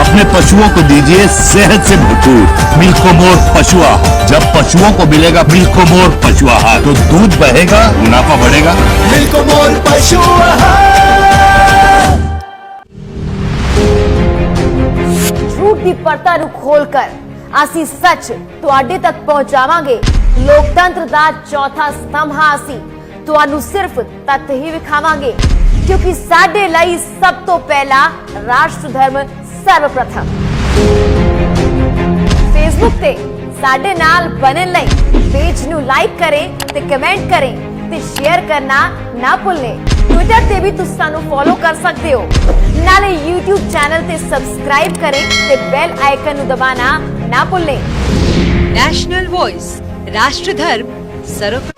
अपने पशुओं को दीजिए सेहत से भरपूर मिल्कोमोर पशु आहार। जब पशुओं को मिलेगा मिल्कोमोर पशु आहार तो दूध बहेगा, मुनाफा बढ़ेगा। मिल्कोमोर पशु आहार। झूठ दी पर्दा ਨੂੰ खोलकर ਅਸੀਂ सच ਤੁਹਾਡੇ तक ਪਹੁੰਚਾਵਾਂਗੇ। ਲੋਕਤੰਤਰ ਦਾ ਚੌਥਾ ਸਤੰਭ ਅਸੀਂ ਤੁਹਾਨੂੰ ਸਿਰਫ ਤੱਥ ਹੀ ਵਿਖਾਵਾਂਗੇ, ਕਿਉਂਕਿ ਸਾਡੇ ਲਈ ਸਭ ਤੋਂ ਪਹਿਲਾ ਰਾਸ਼ਟਰ ਧਰਮ सर्वप्रथम। फेसबुक ते साडे नाल बनन लई पेज नु लाइक करें ते कमेंट करें ते शेयर करना ना भुल्लें। ट्विटर ते भी तुस सानू फॉलो कर सकते हो, नाले यूट्यूब चैनल ते सब्सक्राइब करें ते बेल आइकन नु दबाना ना भुल्लें। नेशनल वॉइस, राष्ट्र धर्म सर्व।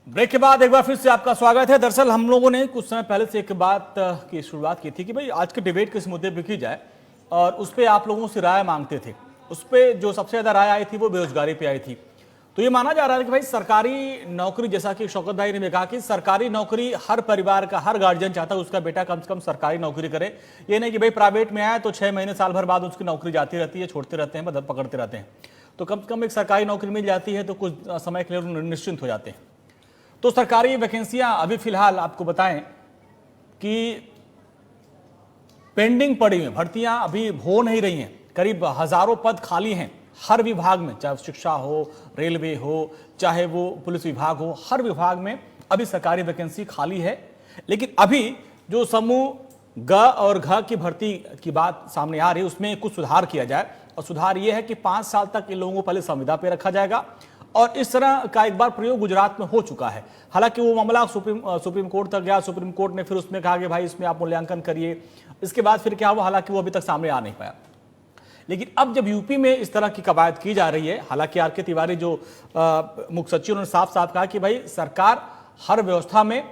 ब्रेक के बाद एक बार फिर से आपका स्वागत है। दरअसल हम लोगों ने कुछ समय पहले से एक बात की शुरुआत की थी कि भाई आज के डिबेट किस मुद्दे पर की जाए, और उस पर आप लोगों से राय मांगते थे। उस पर जो सबसे ज्यादा राय आई थी वो बेरोजगारी पे आई थी। तो ये माना जा रहा है कि भाई सरकारी नौकरी, जैसा कि शौकत भाई ने कहा कि सरकारी नौकरी हर परिवार का, हर गार्जियन चाहता है उसका बेटा कम से कम सरकारी नौकरी करे। ये नहीं कि भाई प्राइवेट में आए तो 6 महीने साल भर बाद उसकी नौकरी जाती रहती है, छोड़ते रहते हैं, मतलब पकड़ते रहते हैं। तो कम से कम एक सरकारी नौकरी मिल जाती है तो कुछ समय के लिए निश्चिंत हो जाते हैं। तो सरकारी वैकेंसियां अभी फिलहाल आपको बताएं कि पेंडिंग पड़ी हुई, भर्तियां अभी हो नहीं रही हैं। करीब हजारों पद खाली हैं हर विभाग में, चाहे शिक्षा हो, रेलवे हो, चाहे वो पुलिस विभाग हो, हर विभाग में अभी सरकारी वैकेंसी खाली है। लेकिन अभी जो समूह ग और घ की भर्ती की बात सामने आ रही है उसमें कुछ सुधार किया जाए, और सुधार यह है कि 5 साल तक इन लोगों को पहले संविदा पे रखा जाएगा। और इस तरह का एक बार प्रयोग गुजरात में हो चुका है। हालांकि वो मामला सुप्रीम कोर्ट तक गया, सुप्रीम कोर्ट ने फिर उसमें कहा कि भाई इसमें आप मूल्यांकन करिए। इसके बाद फिर क्या हुआ, हालांकि वो अभी तक सामने आ नहीं पाया। लेकिन अब जब यूपी में इस तरह की कवायद की जा रही है, हालांकि आर के तिवारी जो मुख्य सचिव, उन्होंने साफ साफ कहा कि भाई सरकार हर व्यवस्था में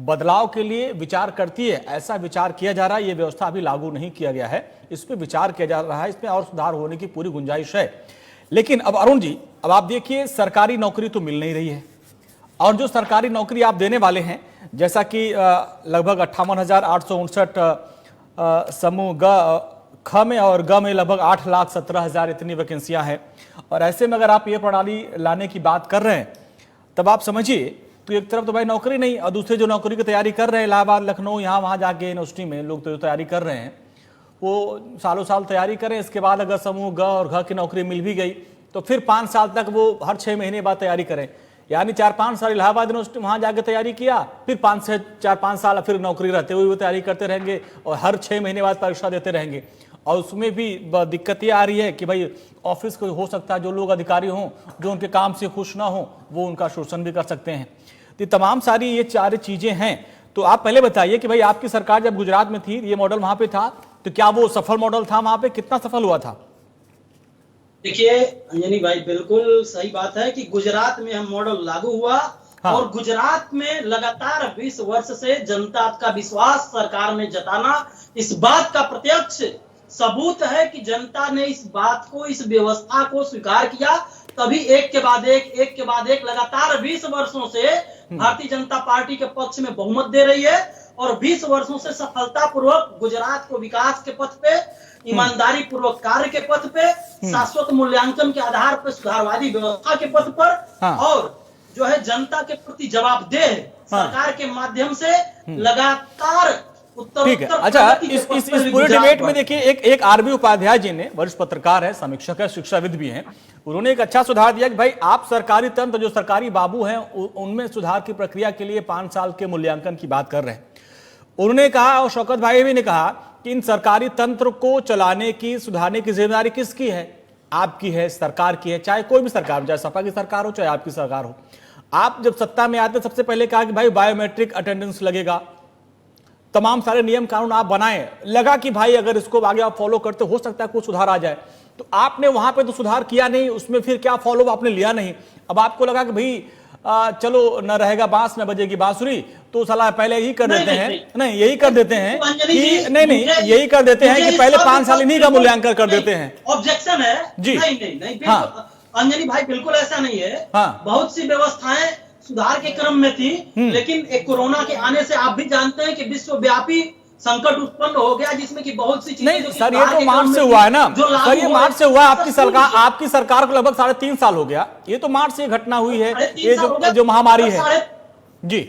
बदलाव के लिए विचार करती है, ऐसा विचार किया जा रहा है। ये व्यवस्था अभी लागू नहीं किया गया है, इस पर विचार किया जा रहा है, इसमें और सुधार होने की पूरी गुंजाइश है। लेकिन अब अरुण जी, अब आप देखिए सरकारी नौकरी तो मिल नहीं रही है, और जो सरकारी नौकरी आप देने वाले हैं, जैसा कि लगभग 58,859 समूह ग ख में और ग में लगभग 8,17,000 इतनी वैकेंसियां हैं। और ऐसे में अगर आप ये प्रणाली लाने की बात कर रहे हैं तब आप समझिए, तो एक तरफ तो भाई नौकरी नहीं, और दूसरे जो नौकरी की तैयारी कर रहे हैं इलाहाबाद, लखनऊ, यहाँ वहाँ जाके यूनिवर्सिटी में लोग तो तैयारी कर रहे हैं, वो सालों साल तैयारी करें। इसके बाद अगर समूह ग और घ की नौकरी मिल भी गई तो फिर 5 साल तक वो हर 6 महीने बाद तैयारी करें, यानी 4-5 साल इलाहाबाद यूनिवर्सिटी वहाँ जाके तैयारी किया, फिर 4-5 साल फिर नौकरी रहते हुए वो तैयारी करते रहेंगे और हर 6 महीने बाद परीक्षा देते रहेंगे। और उसमें भी दिक्कत ये आ रही है कि भाई ऑफिस को हो सकता है जो लोग अधिकारी हों जो उनके काम से खुश ना हो वो उनका शोषण भी कर सकते हैं। तो तमाम सारी ये 4 चीजें हैं। तो आप पहले बताइए कि भाई आपकी सरकार जब गुजरात में थी, ये मॉडल वहां पे था, तो क्या वो सफल मॉडल था? वहां पे कितना सफल हुआ था? देखिए अंजनी भाई, बिल्कुल सही बात है कि गुजरात में हम मॉडल लागू हुआ। हाँ। और गुजरात में लगातार 20 वर्ष से जनता का विश्वास सरकार में जताना इस बात का प्रत्यक्ष सबूत है कि जनता ने इस बात को, इस व्यवस्था को स्वीकार किया, तभी एक के बाद एक लगातार 20 वर्षों से भारतीय जनता पार्टी के पक्ष में बहुमत दे रही है और 20 वर्षों से सफलतापूर्वक गुजरात को विकास के पथ पे, ईमानदारी पूर्वक कार्य के पथ पे, शाश्वत मूल्यांकन के आधार पर सुधारवादी व्यवस्था के पथ पर, हाँ। और जो है जनता के प्रति जवाबदेह सरकार के माध्यम से लगातार ठीक है। अच्छा, इस पूरे डिबेट में देखिए एक आरबी उपाध्याय जी ने, वरिष्ठ पत्रकार है, समीक्षक है, शिक्षाविद भी हैं, उन्होंने एक अच्छा सुधार दिया कि भाई आप सरकारी तंत्र, जो सरकारी बाबू हैं, उनमें सुधार की प्रक्रिया के लिए 5 साल के मूल्यांकन की बात कर रहे हैं। उन्होंने कहा, और शौकत भाई भी ने कहा कि इन सरकारी तंत्र को चलाने की, सुधारने की जिम्मेदारी किसकी है? आपकी है, सरकार की है, चाहे कोई भी सरकार, चाहे सपा की सरकार हो चाहे आपकी सरकार हो। आप जब सत्ता में आते सबसे पहले कहा कि भाई बायोमेट्रिक अटेंडेंस लगेगा, तमाम सारे नियम कानून आप बनाए, लगा कि भाई अगर इसको आगे आप फॉलो करते हो सकता है कुछ सुधार आ जाए। तो आपने वहां पे तो सुधार किया नहीं, उसमें फिर क्या फॉलो आपने लिया नहीं। अब आपको लगा कि भाई चलो न रहेगा बांस न बजेगी बांसुरी, तो सलाह पहले यही कर देते हैं, नहीं यही कर देते हैं कि नहीं यही कर देते हैं कि पहले 5 साल इन्हीं का मूल्यांकन कर देते हैं। ऑब्जेक्शन है जी, नहीं अंजनी भाई, बिल्कुल ऐसा नहीं है। बहुत सी व्यवस्थाएं सुधार के क्रम में थी, लेकिन एक कोरोना के आने से आप भी जानते हैं कि विश्वव्यापी संकट उत्पन्न हो गया, जिसमें कि बहुत सी चीजें, नहीं सर ये तो मार्च से हुआ है ना सर, ये मार्च से हुआ। आपकी सरकार को लगभग 3.5 साल हो गया, ये तो मार्च से घटना हुई है, ये जो महामारी है जी।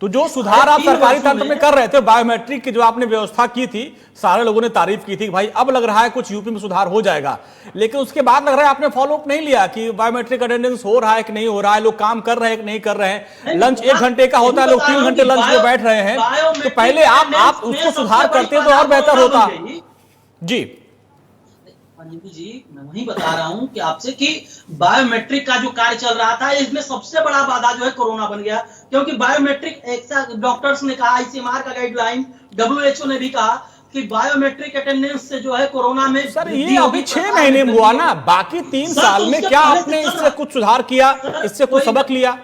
तो जो सुधार आप सरकारी तंत्र में कर रहे थे, बायोमेट्रिक की जो आपने व्यवस्था की थी, सारे लोगों ने तारीफ की थी कि भाई अब लग रहा है कुछ यूपी में सुधार हो जाएगा, लेकिन उसके बाद लग रहा है आपने फॉलो अप नहीं लिया कि बायोमेट्रिक अटेंडेंस हो रहा है कि नहीं हो रहा है, लोग काम कर रहे हैं कि नहीं कर रहे हैं। लंच 1 घंटे का होता है, लोग 3 घंटे लंच में बैठ रहे हैं, तो पहले आप उसको सुधार करते तो और बेहतर होता जी। अंजनी जी, मैं वही बता रहा हूं कि आपसे कि बायोमेट्रिक का जो कार्य चल रहा था, इसमें सबसे बड़ा बाधा जो है कोरोना बन गया, क्योंकि बायोमेट्रिक डॉक्टर्स ने कहा, आईसीएमआर का गाइडलाइन, WHO ने भी कहा कि बायोमेट्रिक अटेंडेंस से जो है कोरोना में सर ये अभी 6 महीने में हुआ ना, बाकी 3 साल में क्या आपने इससे कुछ सुधार किया, इससे कुछ सबक लिया?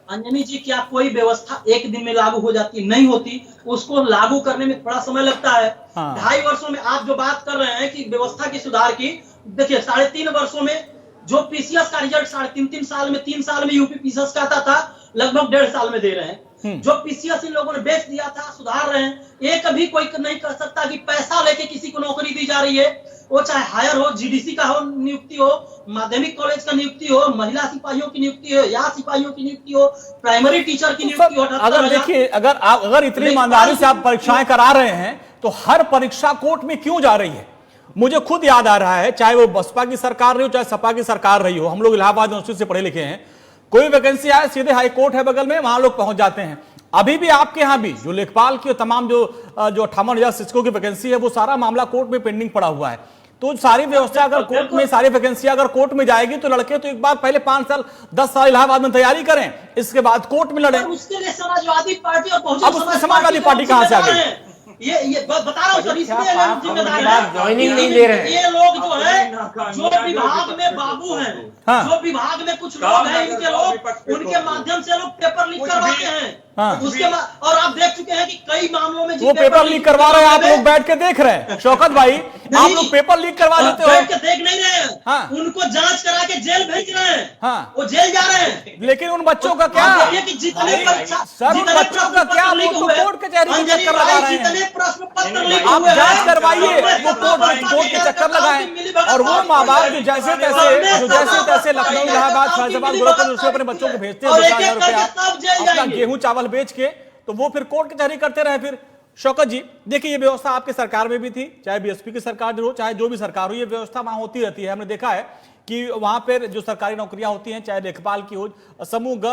अंजनी जी, क्या कोई व्यवस्था एक दिन में लागू हो जाती? नहीं होती, उसको लागू करने में थोड़ा समय लगता है। 2.5 वर्षों में आप जो बात कर रहे हैं कि व्यवस्था की सुधार की, देखिए 3.5 वर्षों में जो पीसीएस का रिजल्ट 3.5 साल में, 3 साल में यूपी पीसीएस का आता था, लगभग 1.5 साल में दे रहे हैं। जो पीसीएस इन लोगों ने बेच दिया था, सुधार रहे हैं। एक भी कोई नहीं कर सकता कि पैसा लेके किसी को नौकरी दी जा रही है, वो चाहे हायर हो, जीडीसी का हो नियुक्ति हो, माध्यमिक कॉलेज का नियुक्ति हो, महिला सिपाहियों की नियुक्ति हो या सिपाहियों की नियुक्ति हो, प्राइमरी टीचर की नियुक्ति हो। अगर देखिए, अगर इतनी ईमानदारी से आप परीक्षाएं करा रहे हैं तो हर परीक्षा कोर्ट में क्यों जा रही है? मुझे खुद याद आ रहा है, चाहे वो बसपा की सरकार रही हो चाहे सपा की सरकार रही हो, हम लोग इलाहाबाद यूनिवर्सिटी से पढ़े लिखे हैं, कोई वैकेंसी आए सीधे हाई कोर्ट है बगल में, वहां लोग पहुंच जाते हैं। अभी भी आपके यहाँ भी जो लेखपाल की तमाम जो 58,000 शिक्षकों की वैकेंसी है, वो सारा मामला कोर्ट में पेंडिंग पड़ा हुआ है। तो सारी व्यवस्था अगर कोर्ट में, सारी वैकेंसी अगर कोर्ट में जाएगी तो लड़के तो एक बार पहले 5 साल 10 साल इलाहाबाद में तैयारी करें, इसके बाद कोर्ट में लड़ें। उसके लिए समाजवादी पार्टी और बहुजन अब उसमें समाजवादी पार्टी कहां से आ गई? ये बता रहा हूँ सर, इसलिए हम जिम्मेदार हैं। ज्वाइनिंग नहीं दे रहे हैं ये लोग जो है, जो विभाग में बाबू हैं, जो विभाग में कुछ लोग हैं, इनके लोग, उनके माध्यम से लोग पेपर लीक करवाते हैं। उसके और आप देख चुके हैं कि कई मामलों में वो पेपर लीक करवा रहे हैं, आप लोग बैठ के देख रहे हैं। शौकत भाई, आप लोग पेपर लीक करवा देते हो। बैठ के देख नहीं रहे हैं। हाँ। उनको जांच करा के जेल भेज रहे हैं। हाँ। वो जेल जा रहे हैं। लेकिन उन बच्चों का क्या? आप देखिए कि जितने परीक्षा सर, उन जितने बच्चों का क्या? प्रश्न वो पत्र तो लीक हुए, कोर्ट कचहरी के अंजनी चक्कर लगा भाई, रहे हैं। जितने प्रश्न पत्र लीक आप हुए हैं, जांच करवाइए, वो सब कोर्ट के चक्कर लगाएं। और वो माँ बाप जो जैसे तैसे लखनऊ, इलाहाबाद, फैजाबाद, गोरखपुर यूनिवर्सिटी अपने बच्चों को भेजते हैं 2,000 रुपया अपना गेहूं चावल बेच के, तो वो फिर कोर्ट कचहरी करते रहे। फिर शौकत जी देखिए, ये व्यवस्था आपकी सरकार में भी थी, चाहे बीएसपी की सरकार हो, चाहे जो भी सरकार हो, ये व्यवस्था वहां होती रहती है। हमने देखा है कि वहां पर जो सरकारी नौकरियां होती हैं, चाहे लेखपाल की हो, समूह ग,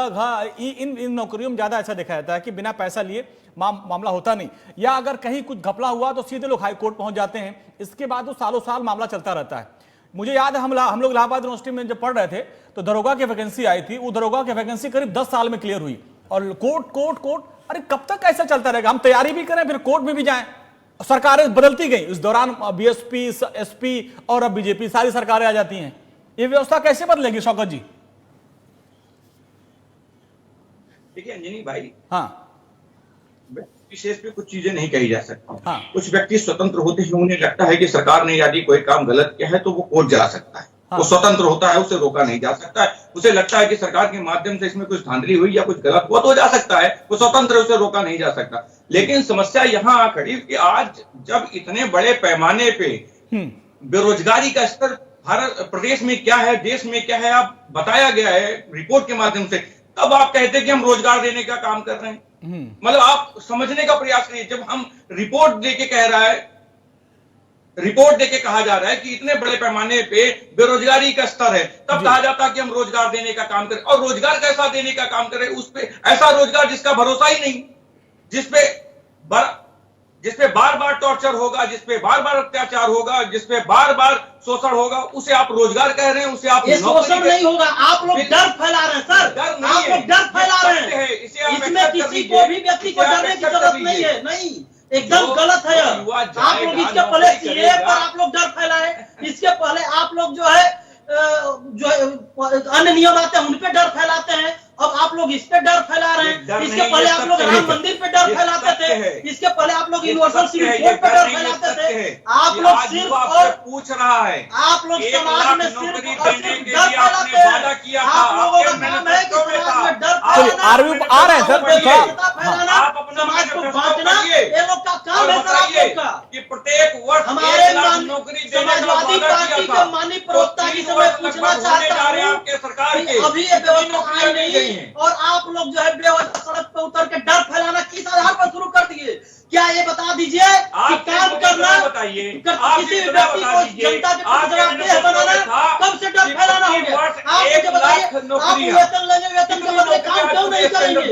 इन नौकरियों में ज्यादा ऐसा देखा जाता है कि बिना पैसा लिए मामला होता नहीं, या अगर कहीं कुछ घपला हुआ तो सीधे लोग हाई कोर्ट पहुंच जाते हैं। इसके बाद तो सालों साल मामला चलता रहता है। मुझे याद है हम लोग इलाहाबाद यूनिवर्सिटी में जब पढ़ रहे थे तो दरोगा की वैकेंसी आई थी। वो दरोगा की वैकेंसी करीब 10 साल में क्लियर हुई, और कोर्ट अरे कब तक ऐसा चलता रहेगा? हम तैयारी भी करें, फिर कोर्ट में भी जाएं। सरकारें बदलती गई, इस दौरान बीएसपी, एसपी और अब बीजेपी, सारी सरकारें आ जाती हैं। ये व्यवस्था कैसे बदलेगी शौकत जी? देखिए अंजनी भाई, हाँ, विशेष पे कुछ चीजें नहीं कही जा सकती। हाँ। कुछ व्यक्ति स्वतंत्र होते हैं, उन्हें लगता है कि सरकार ने यदि कोई काम गलत किया है तो वो कोर्ट जा सकता है। हाँ। वो स्वतंत्र होता है, उसे रोका नहीं जा सकता है। उसे लगता है कि सरकार के माध्यम से इसमें कुछ धांधली हुई या कुछ गलत हुआ तो जा सकता है, वो स्वतंत्र है, उसे रोका नहीं जा सकता। लेकिन समस्या यहाँ आ खड़ी कि आज जब इतने बड़े पैमाने पे बेरोजगारी का स्तर भारत प्रदेश में क्या है, देश में क्या है, आप बताया गया है रिपोर्ट के माध्यम से, तब आप कहते हैं कि हम रोजगार देने का काम कर रहे हैं। मतलब आप समझने का प्रयास करिए, जब हम रिपोर्ट देके कह रहा है, रिपोर्ट देके कहा जा रहा है कि इतने बड़े पैमाने पे बेरोजगारी का स्तर है, तब कहा जाता है कि हम रोजगार देने का काम करें। और रोजगार कैसा देने का काम करें? उस पे ऐसा रोजगार जिसका भरोसा ही नहीं, जिसपे बार बार टॉर्चर होगा, जिसपे बार बार अत्याचार होगा, जिसपे बार बार शोषण होगा, उसे आप रोजगार कह रहे हैं, उसे आप शोषण नहीं होगा। आप लोग डर फैला रहे हैं सर, डर नहीं आप लोग डर फैला रहे हैं। इसमें किसी को भी व्यक्ति को डरने की जरूरत नहीं है। नहीं, एकदम गलत है। आप लोग इसके पहले सीए पर आप लोग डर फैलाए, इसके पहले आप लोग जो है अन्य नियम आते हैं उन पे डर फैलाते हैं। अब आप लोग इस पे डर फैला रहे हैं। इसके पहले आप लोग राम मंदिर पे डर फैलाते थे, इसके पहले आप लोग यूनिवर्सल सिविल कोड पे डर फैलाते थे। आप लोग सिर्फ और पूछ रहा है, आप लोग समाज में सिर्फ और सिर्फ डर फैलाते हैं। आप लोगों का काम है कि समाज में डर फैलाना, आ रहे हैं सर, समाज को बांटना, ये लोग का काम है सर। आप लोग का कि प्रत्येक वर्ष हमारे नौकरी समाजवादी पार्टी के माननीय प्रवक्ता जी से मैं पूछना चाहता हूँ, अभी ये व्यवस्था आई नहीं और आप लोग जो है बेवजह सड़क पे उतर के डर फैलाना किस आधार पर शुरू कर दिए? क्या ये बता दीजिए कि काम करना, किसी भी व्यक्ति को जनता के प्रति जवाबदेह बनाना, कब से डर फैलाना हो गया? आप मुझे बताइए, आप वेतन लेंगे, वेतन के बदले काम क्यों नहीं करेंगे?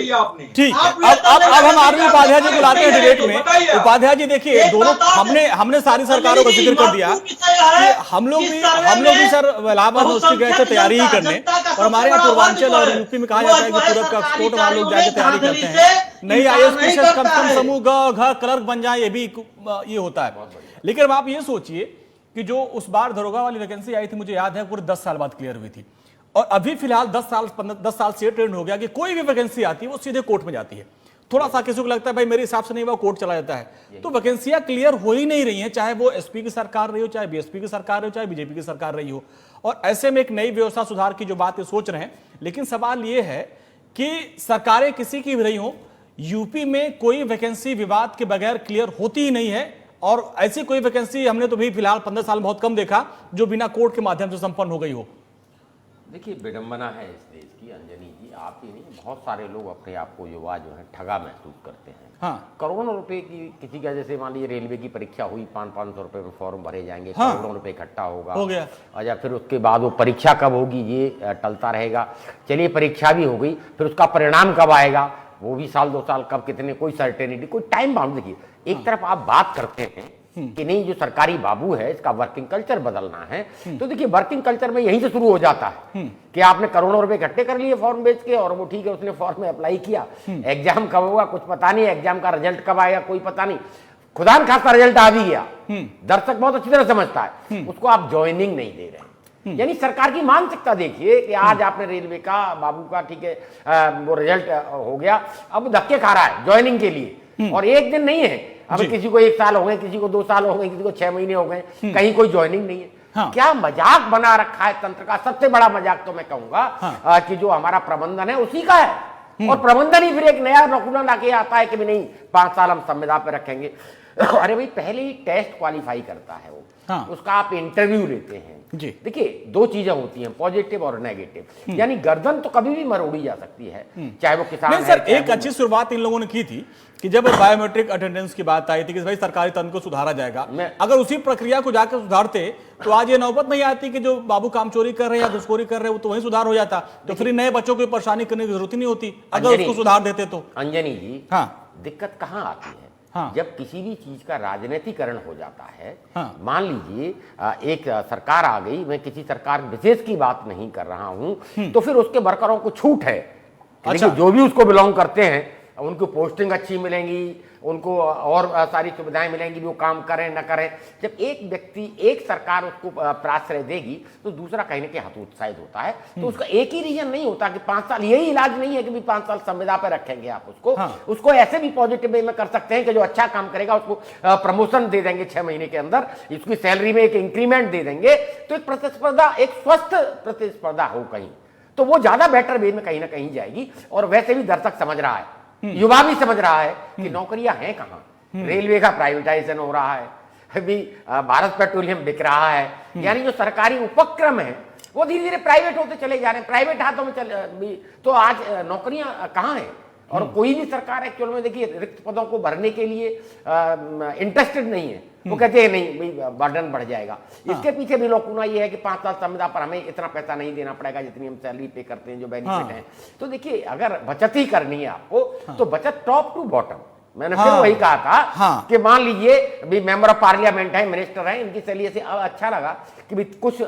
ठीक, अब हम आरवी उपाध्याय जी बुलाते हैं डिबेट में। उपाध्याय जी देखिए, दोनों हमने सारी सरकारों का जिक्र कर दिया कि हम लोग भी सर इलाहाबाद यूनिवर्सिटी गए थे तैयारी ही करने, और हमारे यहाँ पूर्वांचल और यूपी में कहा जाता है कि सूरत का एक्सपोर्ट हम लोग जाके तैयारी करते हैं, नई आईएएस कम से कम समूह ग क्लर्क बन जाए, ये होता है। लेकिन अब आप ये सोचिए कि जो उस बार दरोगा वाली वैकेंसी आई थी, मुझे याद है पूरे 10 साल बाद क्लियर हुई थी, और अभी फिलहाल 10 साल से ट्रेंड हो गया कि कोई भी वैकेंसी आती है वो सीधे कोर्ट में जाती है। थोड़ा सा किसी को लगता है भाई मेरे हिसाब से नहीं हुआ, कोर्ट चला जाता है। तो वैकेंसियां क्लियर हो ही नहीं रही हैं, चाहे वो एसपी की सरकार रही हो, चाहे बीएसपी की सरकार रही हो, चाहे बीजेपी की सरकार रही हो। और ऐसे में एक नई व्यवस्था सुधार की जो बात ये सोच रहे हैं, लेकिन सवाल ये है कि सरकारें किसी की भी रही हो, यूपी में कोई वैकेंसी विवाद के बगैर क्लियर होती ही नहीं है। और ऐसी कोई वैकेंसी हमने तो भी फिलहाल 15 साल में बहुत कम देखा जो बिना कोर्ट के माध्यम से संपन्न हो गई हो। देखिए, विडंबना है इस देश की अंजनी जी, आप ही नहीं, बहुत सारे लोग अपने आप को युवा जो है ठगा महसूस करते हैं। हाँ। करोड़ों रुपए की किसी का, जैसे मान लीजिए रेलवे की परीक्षा हुई, 500 रुपए में फॉर्म भरे जाएंगे, हाँ। करोड़ों रुपए इकट्ठा होगा, हो गया। और या फिर उसके बाद वो परीक्षा कब होगी ये टलता रहेगा। चलिए परीक्षा भी हो गई, फिर उसका परिणाम कब आएगा वो भी साल 2 साल, कब कितने, कोई सर्टेनिटी, कोई टाइम बाउंड। देखिए, एक तरफ आप बात करते हैं कि नहीं जो सरकारी बाबू है इसका वर्किंग कल्चर बदलना है, तो देखिए वर्किंग कल्चर में यहीं से शुरू हो जाता है कि आपने करोड़ों रुपए इकट्ठे कर लिए फॉर्म बेच के, और वो ठीक है उसने फॉर्म में अप्लाई किया, एग्जाम कब होगा कुछ पता नहीं, एग्जाम का रिजल्ट कब आएगा कोई पता नहीं, खुदा न खास्ता रिजल्ट आ भी गया, दर्शक बहुत अच्छी तरह समझता है, उसको आप ज्वाइनिंग नहीं दे रहे। यानी सरकार की मानसिकता देखिए कि आज आपने रेलवे का बाबू का ठीक है वो रिजल्ट हो गया, अब धक्के खा रहा है ज्वाइनिंग के लिए, और एक दिन नहीं है, अब किसी को 1 साल हो गए, किसी को 2 साल हो गए, किसी को 6 महीने हो गए, कहीं कोई ज्वाइनिंग नहीं है। हाँ। क्या मजाक बना रखा है तंत्र का। सबसे बड़ा मजाक तो मैं कहूंगा कि जो हमारा प्रबंधन है उसी का है, और प्रबंधन ही फिर एक नया नकुला लाके आता है कि भी नहीं 5 साल हम संविदा पे रखेंगे। अरे भाई पहले ही टेस्ट क्वालिफाई करता है वो, हाँ। उसका आप इंटरव्यू लेते हैं जी। देखिए 2 चीजें होती हैं, पॉजिटिव और नेगेटिव। यानी गर्दन तो कभी भी मरोड़ी जा सकती है, चाहे वो किसान नहीं है, सर, चाहे एक वो- अच्छी शुरुआत इन लोगों ने की थी कि जब बायोमेट्रिक अटेंडेंस की बात आई थी कि भाई सरकारी तंत्र को सुधारा जाएगा, अगर उसी प्रक्रिया को जाकर सुधारते तो आज ये नौबत नहीं आती कि जो बाबू काम चोरी कर रहे हैं या घुसखोरी कर रहे हैं वो तो वहीं सुधार हो जाता, तो फिर नए बच्चों को परेशानी करने की जरूरत ही नहीं होती अगर उसको सुधार देते तो। अंजनी जी, हाँ, दिक्कत कहाँ आती है? हाँ। जब किसी भी चीज का राजनीतिकरण हो जाता है। हाँ। मान लीजिए एक सरकार आ गई, मैं किसी सरकार विशेष की बात नहीं कर रहा हूं, तो फिर उसके वर्करों को छूट है। अच्छा। जो भी उसको बिलोंग करते हैं उनको पोस्टिंग अच्छी मिलेंगी, उनको और सारी सुविधाएं मिलेंगी, वो काम करें न करें। जब एक व्यक्ति, एक सरकार उसको प्राश्रय देगी तो दूसरा कहीं ना कहीं हतोत्साहित होता है। तो उसका एक ही रीजन नहीं होता कि 5 साल, यही इलाज नहीं है कि भी 5 साल संविदा पे रखेंगे आप उसको। हाँ। उसको ऐसे भी पॉजिटिव वे में कर सकते हैं कि जो अच्छा काम करेगा उसको प्रमोशन दे देंगे 6 महीने के अंदर, इसकी सैलरी में एक इंक्रीमेंट दे देंगे, तो एक प्रतिस्पर्धा, एक स्वस्थ प्रतिस्पर्धा हो कहीं, तो वो ज्यादा बेटर वे में कहीं ना कहीं जाएगी। और वैसे भी दर्शक समझ रहा है, युवा भी समझ रहा है कि नौकरियां हैं कहां। रेलवे का प्राइवेटाइजेशन हो रहा है, अभी भारत पेट्रोलियम बिक रहा है, यानी जो सरकारी उपक्रम है वो धीरे धीरे प्राइवेट होते चले जा रहे हैं, प्राइवेट हाथों में चले। तो आज नौकरियां कहां हैं? और कोई भी सरकार एक्चुअल में देखिए रिक्त पदों को भरने के लिए इंटरेस्टेड नहीं है। वो कहते हैं नहीं भाई बर्डन बढ़ जाएगा। इसके पीछे भी लौकुना ये है कि 5 साल संविदा पर हमें इतना पैसा नहीं देना पड़ेगा जितनी हम सैलरी पे करते हैं, जो बेनिफिट है। तो देखिए अगर बचत ही करनी है आपको, तो बचत टॉप टू बॉटम। मैंने फिर वही कहा था कि मान लीजिए अभी मेंबर ऑफ पार्लियामेंट है, मिनिस्टर है, इनकी सैलरी से अच्छा लगा कि भी कुछ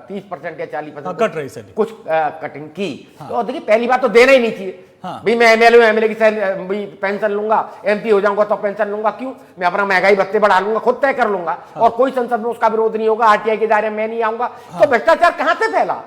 30% या 40% कट रही सैलरी, कुछ कटिंग की। तो देखिए पहली बात तो देना ही नहीं चाहिए। भाई मैं एमएलए की पेंशन लूंगा, एमपी हो जाऊंगा तो पेंशन लूंगा, क्यों? मैं अपना महंगाई भत्ते बढ़ा लूंगा, खुद तय कर लूंगा, और कोई संसद में उसका विरोध नहीं होगा, आरटीआई के दायरे में मैं नहीं आऊंगा। तो भ्रष्टाचार कहां से फैला?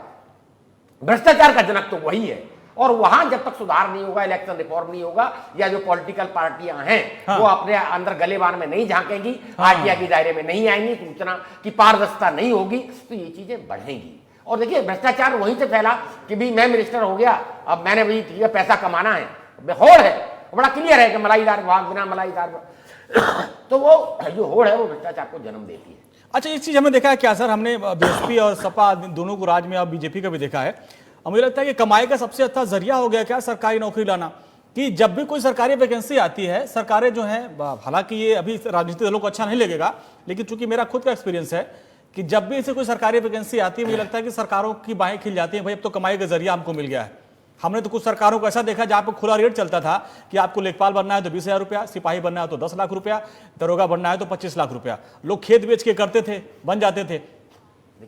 भ्रष्टाचार का जनक तो वही है। और वहां जब तक सुधार नहीं होगा, इलेक्शन रिफॉर्म नहीं होगा, या जो पॉलिटिकल पार्टियां हैं वो अपने अंदर गलेबान में नहीं झांकेंगी, आरटीआई के दायरे में नहीं आएंगी, सूचना की पारदर्शिता नहीं होगी, तो ये चीजें बढ़ेंगी। और देखिए भ्रष्टाचार वहीं से फैला कि भी मैं मिनिस्टर हो गया, अब मैंने भी ठीक है पैसा कमाना है, होड़ है, बड़ा क्लियर है कि मलाईदार भाग बिना मलाईदार तो वो जो होड़ है वो भ्रष्टाचार को जन्म देती है। अच्छा, एक चीज हमने देखा है क्या सर, हमने बीएसपी और सपा दोनों को राज में, और बीजेपी का भी देखा है, मुझे लगता है कि कमाई का सबसे अच्छा जरिया हो गया क्या सरकारी नौकरी लाना, कि जब भी कोई सरकारी वैकेंसी आती है, सरकारें जो हैं, हालांकि ये अभी राजनीतिक दलों को अच्छा नहीं लगेगा, लेकिन चूंकि मेरा खुद का एक्सपीरियंस है कि जब भी इसे कोई सरकारी वैकेंसी आती है, मुझे लगता है कि सरकारों की बाहें खिल जाती हैं, भाई अब तो कमाई का जरिया हमको मिल गया है। हमने तो कुछ सरकारों को ऐसा देखा जहां पर खुला रेट चलता था कि आपको लेखपाल बनना है तो 20,000 रुपया, सिपाही बनना है तो 10 लाख रुपया, दरोगा बनना है तो 25 लाख रुपया, लोग खेत बेच के करते थे, बन जाते थे।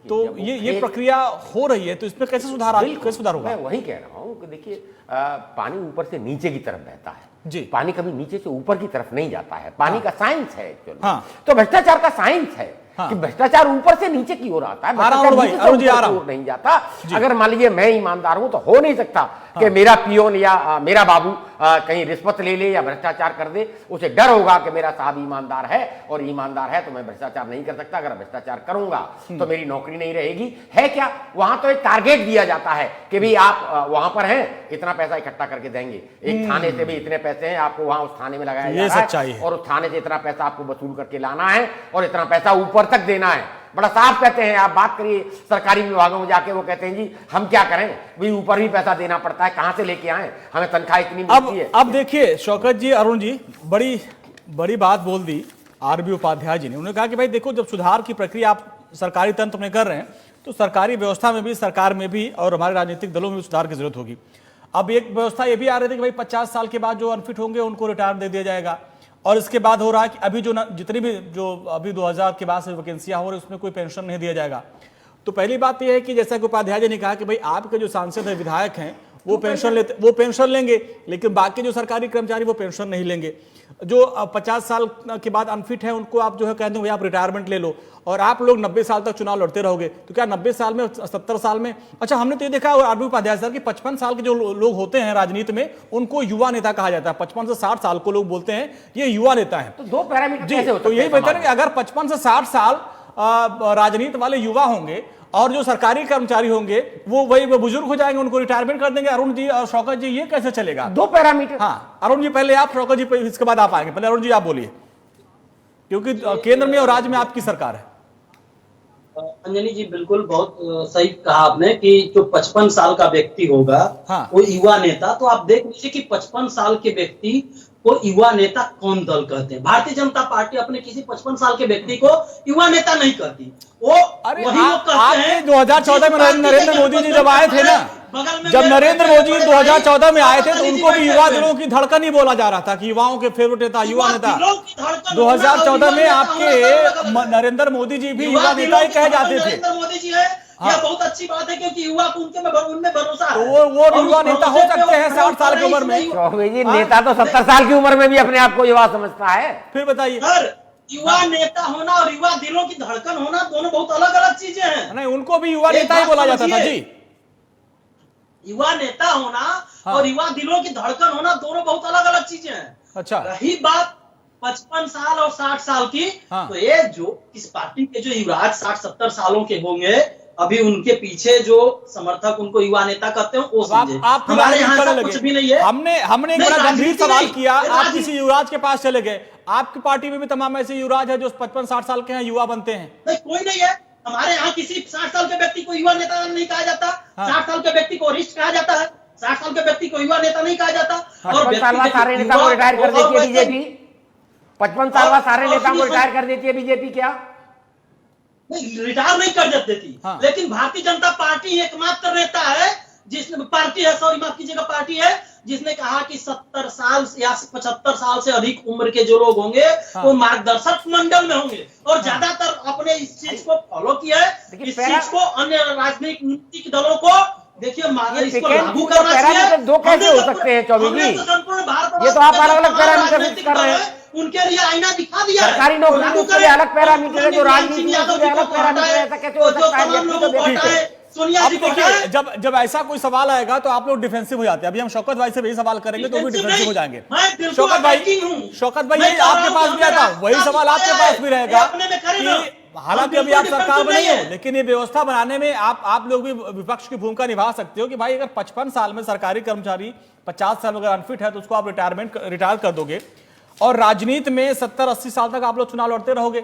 तो ये प्रक्रिया हो रही है, तो इसमें कैसे सुधार, कैसे सुधार होगा? मैं वही कह रहा हूँ कि देखिए पानी ऊपर से नीचे की तरफ बहता है जी, पानी कभी नीचे से ऊपर की तरफ नहीं जाता है। पानी का साइंस है एक्चुअली। तो भ्रष्टाचार का साइंस है कि भ्रष्टाचार ऊपर से नीचे की ओर आता है, नहीं जाता। अगर मान लीजिए मैं ईमानदार हूं तो हो नहीं सकता कि मेरा पियोन या मेरा बाबू कहीं रिश्वत ले ले या भ्रष्टाचार कर दे। उसे डर होगा कि मेरा साहब ईमानदार है, और ईमानदार है तो मैं भ्रष्टाचार नहीं कर सकता। अगर भ्रष्टाचार करूंगा तो मेरी नौकरी नहीं रहेगी। है क्या, वहां तो एक टारगेट दिया जाता है कि भाई आप वहां पर हैं, इतना पैसा इकट्ठा करके देंगे, एक थाने से भी इतने पैसे हैं, आपको वहां उस थाने में लगाया जा रहा है, और उस थाने से इतना पैसा आपको वसूल करके लाना है, और इतना पैसा ऊपर तक देना है। बड़ा साफ कहते हैं। आप बात करिए सरकारी विभागों में जाके, वो कहते हैं जी हम क्या करें, भाई ऊपर भी पैसा देना पड़ता है, कहां से लेके आए, हमें तनख्वाह इतनी मिलती है। अब देखिए शौकत जी, अरुण जी, बड़ी बात बोल दी आरबी उपाध्याय जी ने। उन्होंने कहा कि भाई देखो, जब सुधार की प्रक्रिया आप सरकारी तंत्र में कर रहे हैं तो सरकारी व्यवस्था में भी, सरकार में भी, और हमारे राजनीतिक दलों में भी सुधार की जरूरत होगी। अब एक व्यवस्था ये भी आ रही थी कि भाई 50 साल के बाद जो अनफिट होंगे उनको रिटायर दे दिया जाएगा, और इसके बाद हो रहा है कि अभी जो जितनी भी जो अभी 2000 के बाद से वैकेंसियां हो रही उसमें कोई पेंशन नहीं दिया जाएगा। तो पहली बात यह है कि जैसा कि उपाध्याय जी ने कहा कि भाई आपके जो सांसद है, विधायक हैं, वो पेंशन लेंगे, लेकिन बाकी जो सरकारी कर्मचारी वो पेंशन नहीं लेंगे। जो 50 साल के बाद अनफिट है उनको आप जो है कहते हैं भाई आप रिटायरमेंट ले लो, और आप लोग 90 साल तक चुनाव लड़ते रहोगे, तो क्या 90 साल में 70 साल में? अच्छा, हमने तो ये देखा आरबी उपाध्याय सर कि 55 साल के जो लोग होते हैं राजनीति में उनको युवा नेता कहा जाता है। 55 से 60 साल को लोग बोलते हैं ये युवा नेता है। तो दो पैरामीटर जी, कैसे हो तो सकते यही हैं बेहतर समाज है कि अगर 55 से 60 साल राजनीति वाले युवा होंगे और जो सरकारी कर्मचारी होंगे वो वही बुजुर्ग हो जाएंगे, उनको रिटायरमेंट कर देंगे। अरुण जी और शौकत जी, ये कैसे चलेगा? दो पैरामीटर। हाँ, अरुण जी पहले आप, शौकत जी इसके बाद आप आएंगे। पहले अरुण जी आप बोलिए, क्योंकि केंद्र में और राज्य में आपकी सरकार है। अंजनी जी बिल्कुल बहुत सही कहा आपने कि जो 55 साल का व्यक्ति होगा हाँ। वो युवा नेता, तो आप देख लीजिए कि 55 साल के व्यक्ति को युवा नेता कौन दल कहते हैं। भारतीय जनता पार्टी अपने किसी 55 साल के व्यक्ति को युवा नेता नहीं कहती। वो अरे वही लोग कहते हैं 2014 में नरेंद्र मोदी जी जब आए थे ना, जब नरेंद्र मोदी 2014 में आए थे तो उनको भी युवा दिलों की धड़कन ही बोला जा रहा था कि युवाओं के फेवरेट नेता, युवा नेता। 2014 में आपके नरेंद्र मोदी जी भी युवा नेता ही कहे जाते थे। नरेंद्र मोदी जी है, यह बहुत अच्छी बात है क्योंकि युवा को उनमें भरोसा है। तो वो युवा नेता हो सकते हैं 60 साल की उम्र में। चौबे जी, नेता तो 70 साल की उम्र में भी अपने आप को युवा समझता है। फिर बताइए, युवा नेता होना और युवा दिलों की धड़कन होना दोनों बहुत अलग अलग चीजें हैं। नहीं, उनको भी युवा नेता ही बोला जाता था जी। युवा नेता होना और युवा दिलों की धड़कन होना दोनों बहुत अलग अलग चीजें हैं। अच्छा, रही बात 55 साल और 60 साल की, तो ये जो इस पार्टी के जो युवराज 60-70 सालों के होंगे, अभी उनके पीछे जो समर्थक उनको युवा नेता कहते हैं वो समझे। आप हमारे यहाँ ऐसा कुछ भी नहीं है। हमने एक बड़ा गंभीर सवाल किया, आप किसी युवराज के पास चले गए, आपकी पार्टी में भी तमाम ऐसे युवराज है जो 55-60 साल के हैं, युवा बनते हैं। नहीं, कोई नहीं है हमारे यहाँ। किसी 60 साल के व्यक्ति को युवा नेता नहीं कहा जाता। 60 साल के व्यक्ति को वरिष्ठ कहा जाता है, 60 साल के व्यक्ति को युवा नेता नहीं कहा जाता। और सारे नेता को रिटायर कर देती है बीजेपी। 55 साल बाद सारे नेताओं को रिटायर कर देती है बीजेपी। क्या नहीं, रिटायर नहीं कर देती। लेकिन भारतीय जनता पार्टी एकमात्र नेता है जिसने पार्टी है, सॉरी माफ कीजिएगा, पार्टी है जिसने कहा कि 70 साल या 75 साल से अधिक उम्र के जो लोग होंगे वो मार्गदर्शक मंडल में होंगे, और ज्यादातर अपने इस चीज को फॉलो किया है। इस चीज को अन्य राजनीतिक दलों को देखिए इसको लागू करना चाहिए। दो कैसे हो सकते हैं चौबे जी? संपूर्ण भारत, ये तो आप अलग अलग पैरामीटर कर रहे हैं। उनके लिए आईना दिखा दिया है। सरकारी नौकरी के लिए अलग पैरामीटर है, जो राजनीति के लिए अलग पैरामीटर है। ऐसा कैसे हो सकता है? सोनिया जी को देखिए, जब ऐसा कोई सवाल आएगा तो आप लोग डिफेंसिव हो जाते हैं। अभी हम शौकत भाई से भी सवाल करेंगे तो भी डिफेंसिव हो जाएंगे। शौकत भाई ये आपके पास भी आता, वही सवाल आपके पास भी रहेगा कि हालांकि अभी आप सरकार में नहीं हो, लेकिन ये व्यवस्था बनाने में आप लोग भी विपक्ष की भूमिका निभा सकते हो कि भाई अगर 55 साल में सरकारी कर्मचारी 50 साल अगर अनफिट है तो उसको आप रिटायर कर दोगे, और राजनीति में 70-80 साल तक आप लोग चुनाव लड़ते रहोगे,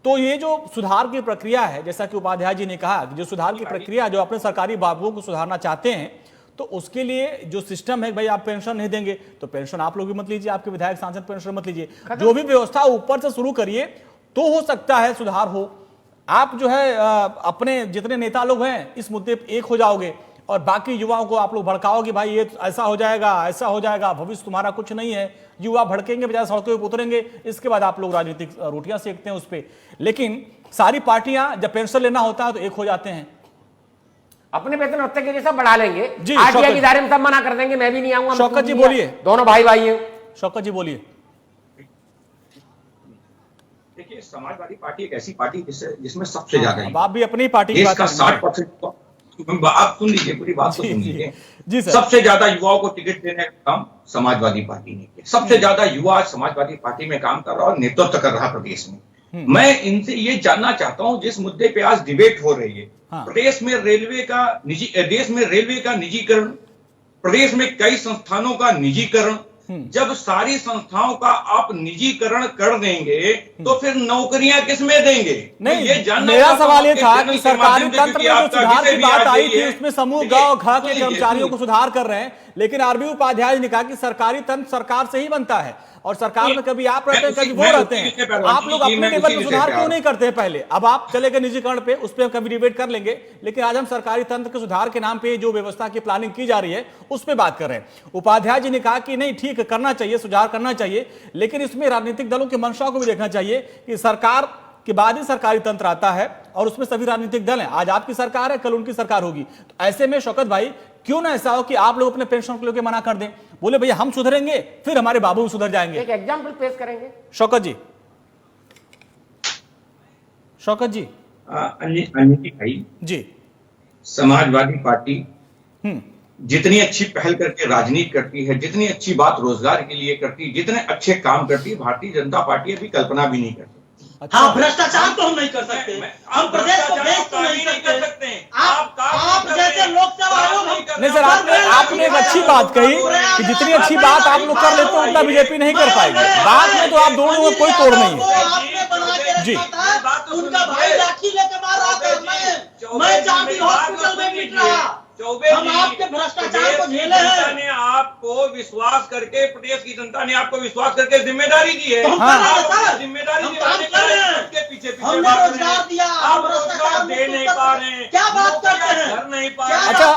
तो ये जो सुधार की प्रक्रिया है, जैसा कि उपाध्याय जी ने कहा, जो सुधार की प्रक्रिया जो अपने सरकारी बाबुओं को सुधारना चाहते हैं, तो उसके लिए जो सिस्टम है, भाई आप पेंशन नहीं देंगे तो पेंशन आप लोग भी मत लीजिए, आपके विधायक सांसद पेंशन मत लीजिए, जो भी व्यवस्था ऊपर से शुरू करिए तो हो सकता है सुधार हो। आप जो है अपने जितने नेता लोग हैं इस मुद्दे पर एक हो जाओगे और बाकी युवाओं को आप लोग भड़काओगे, भाई ये ऐसा हो जाएगा, भविष्य तुम्हारा कुछ नहीं है। युवा भड़केंगे, बेचारे सड़कों पर उतरेंगे, इसके बाद आप लोग राजनीतिक रोटियां सेकते हैं उस पर। लेकिन सारी पार्टियां जब पेंशन लेना होता है तो एक हो जाते हैं, अपने वेतन भत्ते के लिए सब बढ़ा लेंगे जी। आरटीआई के दायरे में सब मना कर देंगे, मैं भी नहीं आऊंगा। शौकत जी बोलिए, दोनों भाई हैं। शौकत जी बोलिए। देखिए, समाजवादी पार्टी एक ऐसी पार्टी जिसमें सबसे ज्यादा, आप भी अपनी पार्टी की बात 60%, आप सुन लीजिए, पूरी बात तो सुन लीजिए जी सर। सबसे ज्यादा युवाओं को टिकट देने का काम समाजवादी पार्टी ने किया। सबसे ज्यादा युवा समाजवादी पार्टी में काम कर रहा और नेतृत्व कर रहा प्रदेश में। मैं इनसे ये जानना चाहता हूं, जिस मुद्दे पे आज डिबेट हो रही है, प्रदेश में रेलवे का निजीकरण, प्रदेश में कई संस्थानों का निजीकरण, जब सारी संस्थाओं का आप निजीकरण कर देंगे तो फिर नौकरियां किसमें देंगे? नहीं, ये जानना मेरा सवाल ये था कि सरकारी तंत्र में जो सुधार की बात आई थी उसमें समूह गांव घ के कर्मचारियों को सुधार कर रहे हैं, लेकिन आरबी उपाध्याय ने कहा कि सरकारी तंत्र सरकार से ही बनता है और सरकार में कभी आप रहते हैं कभी वो रहते हैं। आप लोग अपने लेवल पर सुधार क्यों नहीं करते हैं? पहले अब आप चले गए निजीकरण पे, उस पर कभी डिबेट कर लेंगे, लेकिन आज हम सरकारी तंत्र के सुधार के नाम पे जो व्यवस्था की प्लानिंग की जा रही है उस पर बात कर रहे हैं। उपाध्याय जी ने कहा कि नहीं ठीक करना चाहिए, सुधार करना चाहिए, लेकिन इसमें राजनीतिक दलों की मंशा को भी देखना चाहिए कि सरकार के बाद ही सरकारी तंत्र आता है और उसमें सभी राजनीतिक दल हैं। आज आपकी सरकार है, कल उनकी सरकार होगी, तो ऐसे में शौकत भाई क्यों ना ऐसा हो कि आप लोग अपने पेंशन को लेकर मना कर दें, बोले भैया हम सुधरेंगे फिर हमारे बाबू सुधर जाएंगे। एक एग्जाम्पल पेश करेंगे। शौकत जी, शौकत जी। अन्य भाई जी, समाजवादी पार्टी जितनी अच्छी पहल करके राजनीति करती है, जितनी अच्छी बात रोजगार के लिए करती है, जितने अच्छे काम करती है, भारतीय जनता पार्टी अभी कल्पना भी नहीं करती। अच्छा। हाँ, भ्रष्टाचार तो हम नहीं कर सकते, हम प्रदेश को बेच तो नहीं सकते। आप जैसे लोकसेवा आयोग नहीं सर, आपने एक अच्छी बात कही कि जितनी अच्छी बात आप लोग कर लेते हो उतना बीजेपी नहीं कर पाएगी। बात में तो आप दोनों में कोई तोड़ नहीं है जी। उनका भाई लाठी लेके मार रहा था, मैं जाती हॉस्पिटल में पीट रहा। हम आपके भ्रष्टाचार को झेले हैं। ने आपको विश्वास करके, प्रदेश की जनता ने आपको विश्वास करके जिम्मेदारी दी है। हम कर रहे हैं सर, जिम्मेदारी हम काम कर रहे हैं। के पीछे हमने रोजगार दिया, आप रोजगार दे नहीं पा रहे हैं, क्या बात करते हैं, कर नहीं पा रहे हैं। अच्छा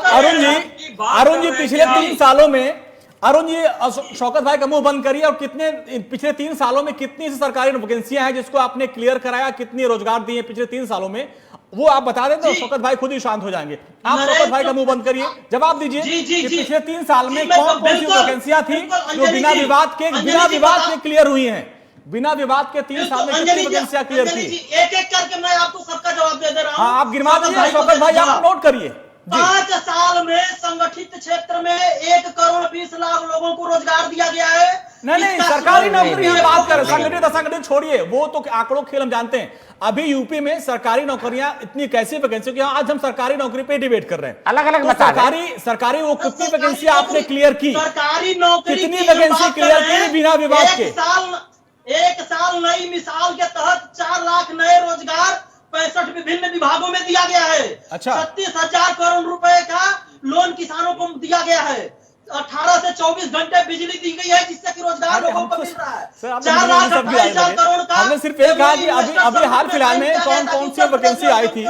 अरुण जी पिछले 3 सालों में, अरुण जी शौकत भाई का मुंह बंद करिए, और कितने पिछले 3 सालों में कितनी सरकारी वैकेंसियां हैं जिसको आपने क्लियर कराया, कितनी रोजगार दिए पिछले 3 सालों में, वो आप बता दें तो शौकत भाई खुद ही शांत हो जाएंगे। आप शौकत भाई का मुंह बंद करिए, जवाब दीजिए कि पिछले 3 साल में कौन कौन सी वैकेंसियां थी जो बिना विवाद के क्लियर हुई हैं? बिना विवाद के 3 साल में कितनी वैकेंसियां क्लियर थी? एक एक करके मैं आपको सबका जवाब दे दे रहा हूँ। हाँ, आप गिनवा दीजिए शौकत भाई, आप नोट करिए। 5 साल में संगठित क्षेत्र में 1,20,00,000 लोगों को रोजगार दिया गया है। नहीं, सरकारी नौकरी हम बात कर रहे हैं, संगठित असंगठित छोड़िए, वो तो आंकड़ों खेल हम जानते हैं। अभी यूपी में सरकारी नौकरियां इतनी कैसी वैकेंसी की, आज हम सरकारी नौकरी पे डिबेट कर रहे हैं। अलग अलग तो सरकारी वो कितनी वैकेंसी आपने क्लियर की? सरकारी नौकरी कितनी वैकेंसी क्लियर की बिना विवाद के? एक साल नई मिसाल के तहत 4 लाख नए रोजगार 65 विभिन्न विभागों में दिया गया है। अच्छा। 36,000 करोड़ रुपए का लोन किसानों को दिया गया है। 18 से 24 घंटे बिजली दी गई है, जिससे कि रोजगार लोगों को मिल रहा है। 4 लाख 28,000 करोड़ का हमने सिर्फ एक कहा कि अभी हाल फिलहाल में कौन कौन सी वैकेंसी आई थी,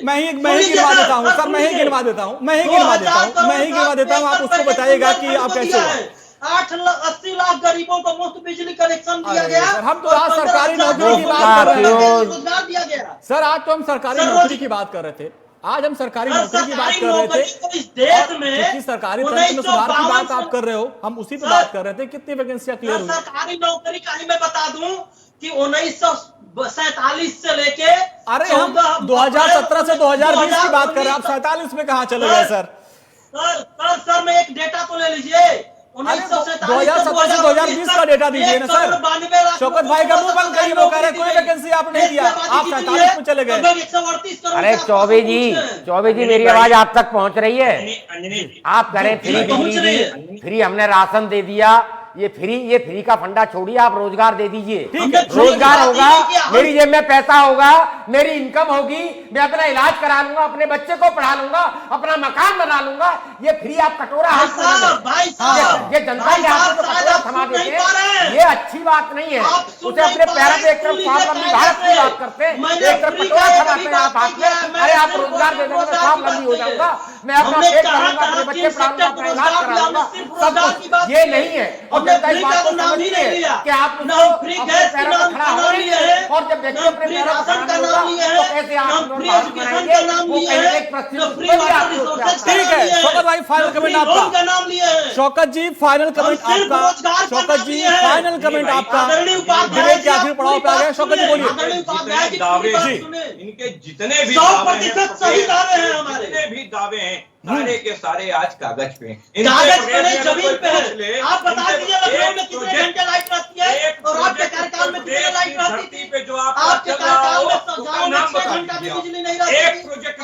मैं ही गिनवा देता हूँ सर, मैं ही गिनवा देता हूँ, आप उसको बताइएगा कि आप कैसे हो। 80 लाख गरीबों को मुफ्त बिजली कनेक्शन दिया गया। हम तो आज सरकारी नौकरी की बात कर रहे थे, रोजगार दिया गया सर। आज तो हम सरकारी नौकरी की बात कर रहे थे, आज हम सरकारी नौकरी की बात कर रहे थे। इस देश में सरकारी तंत्र में सुधार की बात आप कर रहे हो, हम उसी पे बात कर रहे थे। कितनी वैकेंसियां क्लियर हुई? सरकारी नौकरी का ही मैं बता दूं कि 1947 से लेके, अरे हम 2017 से 2020 की बात कर रहे हैं, आप 47 में कहाँ चले गए सर? सर मैं एक डेटा तो ले लीजिए। 2017 से 2020 का डेटा दीजिए ना सर। शौकत भाई का मुंह बंद करिए, वो कह रहे कोई वैकेंसी आपने नहीं दिया, आप 47 में चले गए। अरे चौबे जी मेरी आवाज आप तक पहुंच रही है? आप कह रहे फ्री हमने राशन दे दिया, ये फ्री का फंडा छोड़िए, आप रोजगार दे दीजिए। रोजगार होगा, मेरी जेब में पैसा होगा, मेरी इनकम होगी, मैं अपना इलाज करा लूंगा, अपने बच्चे को पढ़ा लूंगा, अपना मकान बना लूंगा। ये फ्री आप कटोरा हाथ में, ये जनता के हाथ में कटोरा थमा देते हैं, ये अच्छी बात नहीं है। उसे अपने पैरों पे एक तरफ स्वावलंबी भारत की बात करते हैं, एक तरफ कटोरा थमाते हैं आप हाथ में। अरे आप रोजगार दे देंगे, स्वावलंबी हो जाऊंगा, मैं अपना पेट भरूंगा, अपने बच्चे पढ़ाऊंगा, अपना इलाज कराऊंगा, सब कुछ। ये नहीं है। जनता इस बात को समझती है कि आप अपने पैरों पर खड़ा हो रही है, और जब व्यक्ति अपने पैरों पर खड़ा होगा तो कैसे आप भारत बनाएंगे? वो कहीं एक ठीक है शौकत भाई, फाइनल कमेंट आपका। शौकत जी फाइनल कमेंट आपका। शौकत जी फाइनल कमेंट आपका। डिबेट के आखिरी पड़ाव पे आ गए, शौकत जी बोलिए। इनके जितने भी दावे हैं सारे के सारे आज कागज पे, कागज पे जमीन पे है। आप बता दीजिए लखनऊ में कितने घंटे लाइट रहती है और आपके कार्यकाल में कितने लाइट रहती है? पे जो आपके कार्यकाल में गाँव में 6 घंटा भी बिजली नहीं रहती। एक प्रोजेक्ट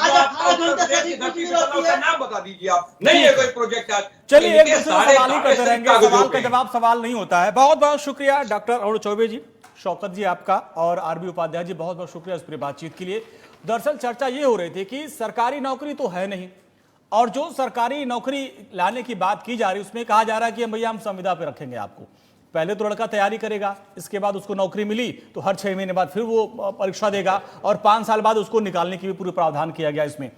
नाम बता दीजिए आप। नहीं है कोई प्रोजेक्ट आज। चलिए, एक दूसरे सवाल ही करते रहेंगे, सवाल का जवाब सवाल नहीं होता है। बहुत बहुत शुक्रिया डॉक्टर अरुण चौबे जी, शौकत जी आपका, और आरबी उपाध्याय जी, बहुत बहुत शुक्रिया इस पूरी बातचीत के लिए। दरअसल चर्चा ये हो रही थी कि सरकारी नौकरी तो है नहीं, और जो सरकारी नौकरी लाने की बात की जा रही है उसमें कहा जा रहा है कि भैया हम संविदा पे रखेंगे आपको। पहले तो लड़का तैयारी करेगा, इसके बाद उसको नौकरी मिली तो हर 6 महीने बाद फिर वो परीक्षा देगा, और 5 साल बाद उसको निकालने की भी पूरी प्रावधान किया गया इसमें।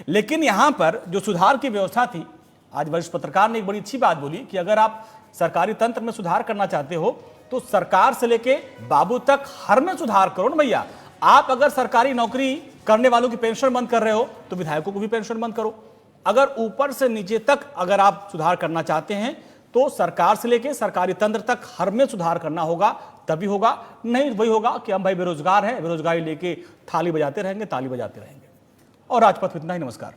लेकिन यहाँ पर जो सुधार की व्यवस्था थी, आज वरिष्ठ पत्रकार ने एक बड़ी अच्छी बात बोली कि अगर आप सरकारी तंत्र में सुधार करना चाहते हो तो सरकार से लेके बाबू तक हर में सुधार करो ना भैया। आप अगर सरकारी नौकरी करने वालों की पेंशन बंद कर रहे हो तो विधायकों को भी पेंशन बंद करो। अगर ऊपर से नीचे तक अगर आप सुधार करना चाहते हैं तो सरकार से लेके सरकारी तंत्र तक हर में सुधार करना होगा, तभी होगा। नहीं वही होगा कि हम भाई बेरोजगार हैं, बेरोजगारी लेके थाली बजाते रहेंगे, ताली बजाते रहेंगे। और राजपथ इतना ही। नमस्कार।